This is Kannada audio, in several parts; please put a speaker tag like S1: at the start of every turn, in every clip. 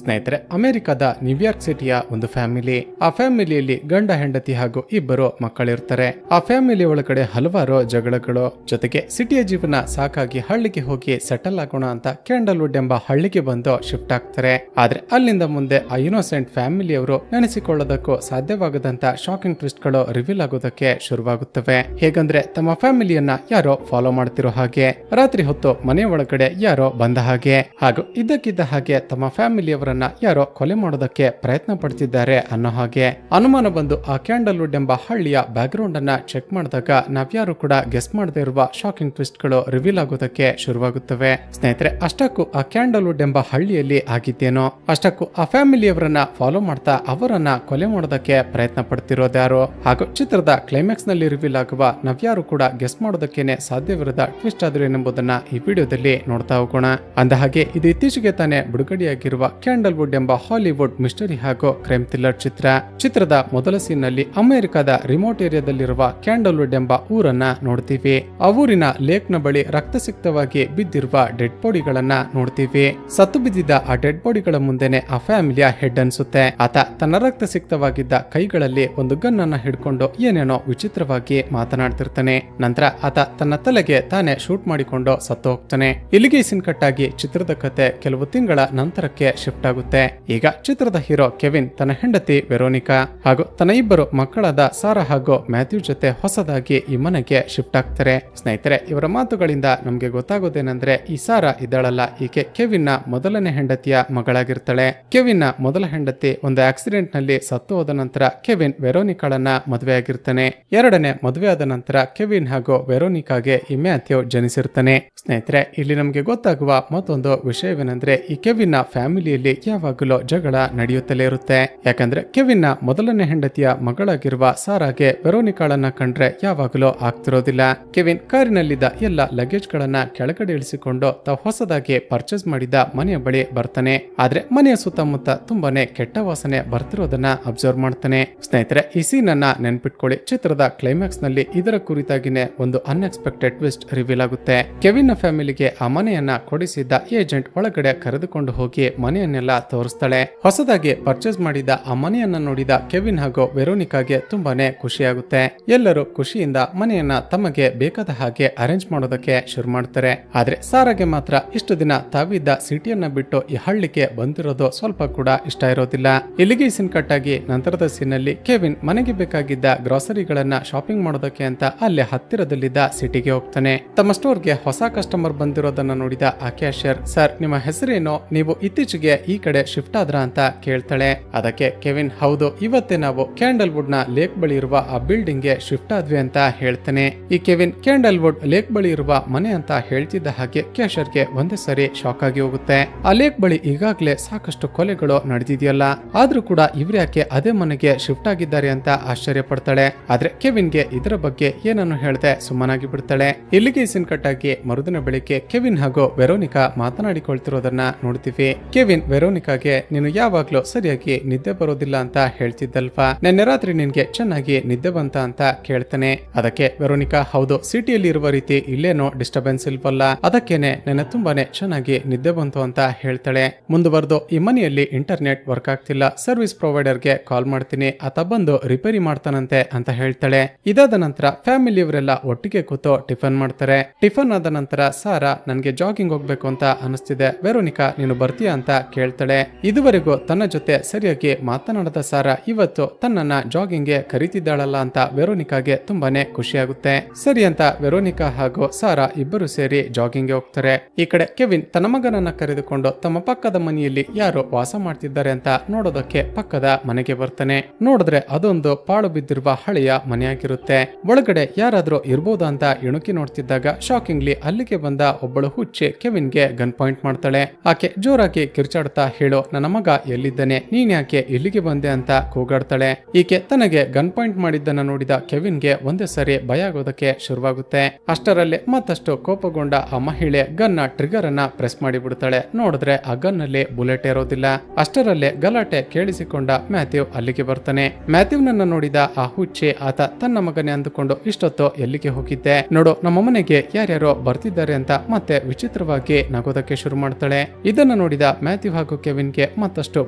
S1: ಸ್ನೇಹಿತರೆ, ಅಮೆರಿಕದ ನ್ಯೂಯಾರ್ಕ್ ಸಿಟಿಯ ಒಂದು ಫ್ಯಾಮಿಲಿ. ಆ ಫ್ಯಾಮಿಲಿಯಲ್ಲಿ ಗಂಡ ಹೆಂಡತಿ ಹಾಗೂ ಇಬ್ಬರು ಮಕ್ಕಳಿರ್ತಾರೆ. ಆ ಫ್ಯಾಮಿಲಿ ಒಳಗಡೆ ಹಲವಾರು ಜಗಳಗಳು, ಜೊತೆಗೆ ಸಿಟಿಯ ಜೀವನ ಸಾಕಾಗಿ ಹಳ್ಳಿಗೆ ಹೋಗಿ ಸೆಟಲ್ ಆಗೋಣ ಅಂತ ಕ್ಯಾಂಡಲ್ವುಡ್ ಎಂಬ ಹಳ್ಳಿಗೆ ಬಂದು ಶಿಫ್ಟ್ ಆಗ್ತಾರೆ. ಆದ್ರೆ ಅಲ್ಲಿಂದ ಮುಂದೆ ಆ ಇನ್ನೋಸೆಂಟ್ ಫ್ಯಾಮಿಲಿಯವರು ನೆನೆಸಿಕೊಳ್ಳೋದಕ್ಕೂ ಸಾಧ್ಯವಾಗದಂತ ಶಾಕಿಂಗ್ ಟ್ವಿಸ್ಟ್ ಗಳು ರಿವೀಲ್ ಆಗೋದಕ್ಕೆ ಶುರುವಾಗುತ್ತವೆ. ಹೇಗಂದ್ರೆ ತಮ್ಮ ಫ್ಯಾಮಿಲಿಯನ್ನ ಯಾರೋ ಫಾಲೋ ಮಾಡ್ತಿರೋ ಹಾಗೆ, ರಾತ್ರಿ ಹೊತ್ತು ಮನೆ ಒಳಗಡೆ ಯಾರೋ ಬಂದ ಹಾಗೆ, ಹಾಗೂ ಇದ್ದಕ್ಕಿದ್ದ ಹಾಗೆ ತಮ್ಮ ಫ್ಯಾಮಿಲಿಯವರನ್ನ ಯಾರೋ ಕೊಲೆ ಮಾಡೋದಕ್ಕೆ ಪ್ರಯತ್ನ ಪಡ್ತಿದ್ದಾರೆ ಅನ್ನೋ ಹಾಗೆ. ಅನುಮಾನ ಬಂದು ಆ ಕ್ಯಾಂಡಲ್ವುಡ್ ಎಂಬ ಹಳ್ಳಿಯ ಬ್ಯಾಕ್ ಗ್ರೌಂಡ್ ಅನ್ನ ಚೆಕ್ ಮಾಡಿದಾಗ ನಾವ್ಯಾರು ಕೂಡ ಗೆಸ್ ಮಾಡದೇ ಇರುವ ಶಾಕಿಂಗ್ ಟ್ವಿಸ್ಟ್ ಗಳು ರಿವೀಲ್ ಆಗೋದಕ್ಕೆ ಶುರುವಾಗುತ್ತವೆ. ಸ್ನೇಹಿತರೆ, ಅಷ್ಟಕ್ಕೂ ಆ ಕ್ಯಾಂಡಲ್ವುಡ್ ಎಂಬ ಹಳ್ಳಿಯಲ್ಲಿ ಆಗಿದ್ದೇನೋ, ಅಷ್ಟಕ್ಕೂ ಆ ಫ್ಯಾಮಿಲಿಯವರನ್ನ ಫಾಲೋ ಮಾಡ್ತಾ ಅವರನ್ನ ಕೊಲೆ ಮಾಡೋದಕ್ಕೆ ಪ್ರಯತ್ನ ಪಡ್ತಿರೋದ್ಯಾರು, ಹಾಗೂ ಚಿತ್ರದ ಕ್ಲೈಮ್ಯಾಕ್ಸ್ ನಲ್ಲಿ ರಿವೀಲ್ ಆಗುವ ನಾವ್ಯಾರು ಕೂಡ ಗೆಸ್ ಮಾಡೋದಕ್ಕೇನೆ ಸಾಧ್ಯವಿರದ ಟ್ವಿಸ್ಟ್ ಆದ್ರೇನೆಂಬುದನ್ನ ಈ ವಿಡಿಯೋದಲ್ಲಿ ನೋಡ್ತಾ ಹೋಗೋಣ. ಅಂದ ಹಾಗೆ ಇದು ಇತ್ತೀಚೆಗೆ ತಾನೇ ಬಿಡುಗಡೆಯಾಗಿರುವ ಕ್ಯಾಂಡಲ್ವುಡ್ ಎಂಬ ಹಾಲಿವುಡ್ ಮಿಸ್ಟರಿ ಹಾಗೂ ಕ್ರೈಮ್ ಥ್ರಿಲ್ಲರ್ ಚಿತ್ರ. ಚಿತ್ರದ ಮೊದಲ ಸೀನ್ ನಲ್ಲಿ ಅಮೆರಿಕದ ರಿಮೋಟ್ ಏರಿಯಾದಲ್ಲಿರುವ ಕ್ಯಾಂಡಲ್ವುಡ್ ಎಂಬ ಊರನ್ನ ನೋಡ್ತೀವಿ. ಆ ಊರಿನ ಲೇಕ್ ನ ಬಳಿ ರಕ್ತಸಿಕ್ತವಾಗಿ ಬಿದ್ದಿರುವ ಡೆಡ್ ಬಾಡಿಗಳನ್ನ ನೋಡ್ತೀವಿ. ಸತ್ತು ಬಿದ್ದಿದ್ದ ಆ ಡೆಡ್ ಬಾಡಿಗಳ ಮುಂದೆನೆ ಆ ಫ್ಯಾಮಿಲಿಯ ಹೆಡ್ ಅನ್ಸುತ್ತೆ. ಆತ ತನ್ನ ರಕ್ತಸಿಕ್ತವಾಗಿದ್ದ ಕೈಗಳಲ್ಲಿ ಒಂದು ಗನ್ ಅನ್ನ ಹಿಡ್ಕೊಂಡು ಏನೇನೋ ವಿಚಿತ್ರವಾಗಿ ಮಾತನಾಡ್ತಿರ್ತಾನೆ. ನಂತರ ಆತ ತನ್ನ ತಲೆಗೆ ತಾನೇ ಶೂಟ್ ಮಾಡಿಕೊಂಡು ಸತ್ತು ಹೋಗ್ತಾನೆ. ಇಲ್ಲಿಗೆ ಸೀನ್ ಕಟ್ ಆಗಿ ಚಿತ್ರದ ಕತೆ ಕೆಲವು ತಿಂಗಳ ನಂತರಕ್ಕೆ ಶಿಫ್ಟ್ ಆಗುತ್ತೆ. ಈಗ ಚಿತ್ರದ ಹೀರೋ ಕೆವಿನ್ ತನ್ನ ಹೆಂಡತಿ ವೆರೋನಿಕಾ ಹಾಗೂ ತನ್ನ ಇಬ್ಬರು ಮಕ್ಕಳಾದ ಸಾರಾ ಹಾಗೂ ಮ್ಯಾಥ್ಯೂ ಜೊತೆ ಹೊಸದಾಗಿ ಈ ಮನೆಗೆ ಶಿಫ್ಟ್ ಆಗ್ತಾರೆ. ಸ್ನೇಹಿತರೆ, ಇವರ ಮಾತುಗಳಿಂದ ನಮ್ಗೆ ಗೊತ್ತಾಗೋದೇನೆಂದ್ರೆ ಈ ಸಾರಾ ಇದ್ದಾಳಲ್ಲ, ಈಕೆ ಕೆವಿನ್ ನ ಮೊದಲನೇ ಹೆಂಡತಿಯ ಮಗಳಾಗಿರ್ತಾಳೆ. ಕೆವಿನ್ ನ ಮೊದಲ ಹೆಂಡತಿ ಒಂದು ಆಕ್ಸಿಡೆಂಟ್ ನಲ್ಲಿ ಸತ್ತು ಹೋದ ನಂತರ ಕೆವಿನ್ ವೆರೋನಿಕಾಳನ್ನ ಮದುವೆ ಆಗಿರ್ತಾನೆ. ಎರಡನೇ ಮದುವೆ ಆದ ನಂತರ ಕೆವಿನ್ ಹಾಗೂ ವೆರೋನಿಕಾಗೆ ಈ ಮ್ಯಾಥ್ಯೂ ಜನಿಸಿರ್ತಾನೆ. ಸ್ನೇಹಿತರೆ, ಇಲ್ಲಿ ನಮ್ಗೆ ಗೊತ್ತಾಗುವ ಮತ್ತೊಂದು ವಿಷಯವೇನೆಂದ್ರೆ ಈ ಕೆವಿನ್ ನ ಫ್ಯಾಮಿಲಿಯಲ್ಲಿ ಯಾವಾಗಲೂ ಜಗಳ ನಡೆಯುತ್ತಲೇ ಇರುತ್ತೆ. ಯಾಕಂದ್ರೆ ಕೆವಿನ್ ನ ಮೊದಲನೇ ಹೆಂಡತಿಯ ಮಗಳಾಗಿರುವ ಸಾರಾಗೆ ವೆರೋನಿಕಾಳನ್ನ ಕಂಡ್ರೆ ಯಾವಾಗಲೂ ಆಗ್ತಿರೋದಿಲ್ಲ. ಕೆವಿನ್ ಕಾರಿನಲ್ಲಿದ್ದ ಎಲ್ಲ ಲಗೇಜ್ ಗಳನ್ನ ಕೆಳಗಡೆ ಇಳಿಸಿಕೊಂಡು ತಾವು ಹೊಸದಾಗಿ ಪರ್ಚೇಸ್ ಮಾಡಿದ ಮನೆಯ ಬಳಿ ಬರ್ತಾನೆ. ಆದ್ರೆ ಮನೆಯ ಸುತ್ತಮುತ್ತ ತುಂಬಾನೇ ಕೆಟ್ಟ ವಾಸನೆ ಬರ್ತಿರೋದನ್ನ ಅಬ್ಸರ್ವ್ ಮಾಡ್ತಾನೆ. ಸ್ನೇಹಿತರೆ, ಈ ಸೀನ್ ಅನ್ನ ನೆನ್ಪಿಟ್ಕೊಳ್ಳಿ. ಚಿತ್ರದ ಕ್ಲೈಮ್ಯಾಕ್ಸ್ ನಲ್ಲಿ ಇದರ ಕುರಿತಾಗಿನೇ ಒಂದು ಅನ್ಎಕ್ಸ್ಪೆಕ್ಟೆಡ್ ಟ್ವಿಸ್ಟ್ ರಿವೀಲ್ ಆಗುತ್ತೆ. ಕೆವಿನ್ ನ ಫ್ಯಾಮಿಲಿಗೆ ಆ ಮನೆಯನ್ನ ಕೊಡಿಸಿದ್ದ ಏಜೆಂಟ್ ಒಳಗಡೆ ಕರೆದುಕೊಂಡು ಹೋಗಿ ಮನೆಯನ್ನೆಲ್ಲ ತೋರಿಸ್ತಾಳೆ. ಹೊಸದಾಗಿ ಪರ್ಚೇಸ್ ಮಾಡಿದ ಆ ಮನೆಯನ್ನ ನೋಡಿದ ಕೆವಿನ್ ಹಾಗೂ ವೆರೋನಿಕಾಗೆ ತುಂಬಾನೇ ಖುಷಿಯಾಗುತ್ತೆ. ಎಲ್ಲರೂ ಖುಷಿಯಿಂದ ಮನೆಯನ್ನ ತಮಗೆ ಬೇಕಾದ ಹಾಗೆ ಅರೇಂಜ್ ಮಾಡೋದಕ್ಕೆ ಶುರು ಮಾಡ್ತಾರೆ. ಆದ್ರೆ ಸಾರಾಗೆ ಮಾತ್ರ ಇಷ್ಟು ದಿನ ತಾವಿದ್ದ ಸಿಟಿಯನ್ನ ಬಿಟ್ಟು ಈ ಹಳ್ಳಿಗೆ ಬಂದಿರೋದು ಸ್ವಲ್ಪ ಕೂಡ ಇಷ್ಟ ಇರೋದಿಲ್ಲ. ಇಲ್ಲಿಗೆ ಸೀನ್ ಕಟ್ ಆಗಿ ನಂತರದ ಸೀನ್ ನಲ್ಲಿ ಕೆವಿನ್ ಮನೆಗೆ ಬೇಕಾಗಿದ್ದ ಗ್ರಾಸರಿಗಳನ್ನ ಶಾಪಿಂಗ್ ಮಾಡೋದಕ್ಕೆ ಅಂತ ಅಲ್ಲೇ ಹತ್ತಿರದಲ್ಲಿದ್ದ ಸಿಟಿಗೆ ಹೋಗ್ತಾನೆ. ತಮ್ಮ ಸ್ಟೋರ್ಗೆ ಹೊಸ ಕಸ್ಟಮರ್ ಬಂದಿರೋದನ್ನ ನೋಡಿದ ಆ ಕ್ಯಾಶಿಯರ್, ಸರ್ ನಿಮ್ಮ ಹೆಸರೇನೋ, ನೀವು ಇತ್ತೀಚೆಗೆ ಈ ಕಡೆ ಶಿಫ್ಟ್ ಆದ್ರ ಅಂತ ಕೇಳ್ತಾಳೆ. ಅದಕ್ಕೆ ಕೆವಿನ್, ಹೌದು, ಇವತ್ತೇ ನಾವು ಕ್ಯಾಂಡಲ್ವುಡ್ ನ ಲೇಕ್ ಬಳಿ ಇರುವ ಆ ಬಿಲ್ಡಿಂಗ್ ಗೆ ಶಿಫ್ಟ್ ಆದ್ವಿ ಅಂತ ಹೇಳ್ತಾನೆ. ಈ ಕೆವಿನ್ ಕ್ಯಾಂಡಲ್ವುಡ್ ಲೇಕ್ ಬಳಿ ಇರುವ ಮನೆ ಅಂತ ಹೇಳ್ತಿದ್ದ ಹಾಗೆ ಕ್ಯಾಶಿಯರ್ಗೆ ಒಂದೇ ಸರಿ ಶಾಕ್ ಆಗಿ ಹೋಗುತ್ತೆ. ಆ ಲೇಕ್ ಬಳಿ ಈಗಾಗಲೇ ಸಾಕಷ್ಟು ಕೊಲೆಗಳು ನಡೆದಿದೆಯಲ್ಲ, ಆದ್ರೂ ಕೂಡ ಇವ್ರ್ಯಾಕೆ ಅದೇ ಮನೆಗೆ ಶಿಫ್ಟ್ ಆಗಿದ್ದಾರೆ ಅಂತ ಆಶ್ಚರ್ಯ ಪಡ್ತಾಳೆ. ಆದ್ರೆ ಕೆವಿನ್ಗೆ ಇದರ ಬಗ್ಗೆ ಏನನ್ನು ಹೇಳ್ದೆ ಸುಮ್ಮನಾಗಿ ಬಿಡ್ತಾಳೆ. ಇಲ್ಲಿಗೆ ಸೀನ್ ಕಟ್ ಆಗಿ ಮರುದಿನ ಬೆಳಿಗ್ಗೆ ಕೆವಿನ್ ಹಾಗೂ ವೆರೋನಿಕಾ ಮಾತನಾಡಿಕೊಳ್ತಿರೋದನ್ನ ನೋಡ್ತೀವಿ. ಕೆವಿನ್ ವೆರೋನಿಕಾಗೆ, ನೀನು ಯಾವಾಗ್ಲೂ ಸರಿಯಾಗಿ ನಿದ್ದೆ ಬರೋದಿಲ್ಲ ಅಂತ ಹೇಳ್ತಿದ್ದಲ್ವಾ, ನಿನ್ನೆ ರಾತ್ರಿ ನಿನ್ಗೆ ಚೆನ್ನಾಗಿ ನಿದ್ದೆ ಬಂತ ಅಂತ ಕೇಳ್ತಾನೆ. ಅದಕ್ಕೆ ವೆರೋನಿಕಾ, ಹೌದು, ಸಿಟಿಯಲ್ಲಿ ಇರುವ ರೀತಿ ಇಲ್ಲೇನೋ ಡಿಸ್ಟರ್ಬೆನ್ಸ್ ಇಲ್ವಲ್ಲ, ಅದಕ್ಕೇನೆ ನೆನ್ನೆ ತುಂಬಾನೇ ಚೆನ್ನಾಗಿ ನಿದ್ದೆ ಬಂತು ಅಂತ ಹೇಳ್ತಾಳೆ. ಮುಂದುವರೆದು, ಈ ಮನೆಯಲ್ಲಿ ಇಂಟರ್ನೆಟ್ ವರ್ಕ್ ಆಗ್ತಿಲ್ಲ, ಸರ್ವಿಸ್ ಪ್ರೊವೈಡರ್ ಗೆ ಕಾಲ್ ಮಾಡ್ತೀನಿ, ಆತ ಬಂದು ರಿಪೇರಿ ಮಾಡ್ತಾನಂತೆ ಅಂತ ಹೇಳ್ತಾಳೆ. ಇದಾದ ನಂತರ ಫ್ಯಾಮಿಲಿಯವರೆಲ್ಲ ಒಟ್ಟಿಗೆ ಕೂತು ಟಿಫನ್ ಮಾಡ್ತಾರೆ. ಟಿಫನ್ ಆದ ನಂತರ ಸಾರಾ, ನನ್ಗೆ ಜಾಗಿಂಗ್ ಹೋಗ್ಬೇಕು ಅಂತ ಅನಿಸ್ತಿದೆ, ವೆರೋನಿಕಾ ನೀನು ಬರ್ತೀಯಾ ಅಂತ ಕೇಳ್ತಾಳೆ. ಇದುವರೆಗೂ ತನ್ನ ಜೊತೆ ಸರಿಯಾಗಿ ಮಾತನಾಡದ ಸಾರಾ ಇವತ್ತು ತನ್ನನ್ನ ಜಾಗಿಂಗ್ ಗೆ ಕರೀತಿದ್ದಾಳಲ್ಲ ಅಂತ ವೆರೋನಿಕಾಗೆ ತುಂಬಾನೇ ಖುಷಿಯಾಗುತ್ತೆ. ಸರಿ ಅಂತ ವೆರೋನಿಕಾ ಹಾಗೂ ಸಾರಾ ಇಬ್ಬರು ಸೇರಿ ಜಾಗಿಂಗ್ ಗೆ ಹೋಗ್ತಾರೆ. ಈ ಕಡೆ ಕೆವಿನ್ ತನ್ನ ಮಗನನ್ನ ಕರೆದುಕೊಂಡು ತಮ್ಮ ಪಕ್ಕದ ಮನೆಯಲ್ಲಿ ಯಾರು ವಾಸ ಮಾಡ್ತಿದ್ದಾರೆ ಅಂತ ನೋಡೋದಕ್ಕೆ ಪಕ್ಕದ ಮನೆಗೆ ಬರ್ತಾನೆ. ನೋಡಿದ್ರೆ ಅದೊಂದು ಪಾಳು ಬಿದ್ದಿರುವ ಹಳೆಯ ಮನೆಯಾಗಿರುತ್ತೆ. ಒಳಗಡೆ ಯಾರಾದ್ರೂ ಇರ್ಬೋದಾ ಅಂತ ಇಣುಕಿ ನೋಡ್ತಿದ್ದಾಗ ಶಾಕಿಂಗ್ಲಿ ಅಲ್ಲಿಗೆ ಬಂದ ಒಬ್ಬಳು ಹುಚ್ಚಿ ಕೆವಿನ್ಗೆ ಗನ್ ಪಾಯಿಂಟ್ ಮಾಡ್ತಾಳೆ. ಆಕೆ ಜೋರಾಗಿ ಕಿರ್ಚಾಡ್ತಾ, ಹೇಳು, ನನ್ನ ಮಗ ಎಲ್ಲಿದ್ದಾನೆ, ನೀನ್ ಯಾಕೆ ಇಲ್ಲಿಗೆ ಬಂದೆ ಅಂತ ಕೂಗಾಡ್ತಾಳೆ. ಈಕೆ ತನಗೆ ಗನ್ ಪಾಯಿಂಟ್ ಮಾಡಿದ್ದನ್ನ ನೋಡಿದ ಕೆವಿನ್ಗೆ ಒಂದೇ ಸರಿ ಭಯ ಆಗೋದಕ್ಕೆ ಶುರುವಾಗುತ್ತೆ. ಅಷ್ಟರಲ್ಲೇ ಮತ್ತಷ್ಟು ಕೋಪಗೊಂಡ ಆ ಮಹಿಳೆ ಗನ್ನ ಟ್ರಿಗರ್ ಅನ್ನ ಪ್ರೆಸ್ ಮಾಡಿ ಬಿಡ್ತಾಳೆ. ನೋಡಿದ್ರೆ ಆ ಗನ್ ನಲ್ಲಿ ಬುಲೆಟ್ ಇರೋದಿಲ್ಲ. ಅಷ್ಟರಲ್ಲೇ ಗಲಾಟೆ ಕೇಳಿಸಿಕೊಂಡ ಮ್ಯಾಥ್ಯೂ ಅಲ್ಲಿಗೆ ಬರ್ತಾನೆ. ಮ್ಯಾಥ್ಯೂನನ್ನ ನೋಡಿದ ಆ ಹುಚ್ಚಿ, ಆತ ತನ್ನ ಮಗನೇ ಅಂದುಕೊಂಡು, ಇಷ್ಟೊತ್ತು ಎಲ್ಲಿಗೆ ಹೋಗಿದ್ದೆ, ನೋಡು ನಮ್ಮ ಮನೆಗೆ ಯಾರ್ಯಾರೋ ಬರ್ತಿದ್ದಾರೆ ಅಂತ ಮತ್ತೆ ವಿಚಿತ್ರವಾಗಿ ನಗೋದಕ್ಕೆ ಶುರು ಮಾಡ್ತಾಳೆ. ಇದನ್ನ ನೋಡಿದ ಮ್ಯಾಥ್ಯೂ ಹಾಗೂ ಕೆವಿನ್ಗೆ ಮತ್ತಷ್ಟು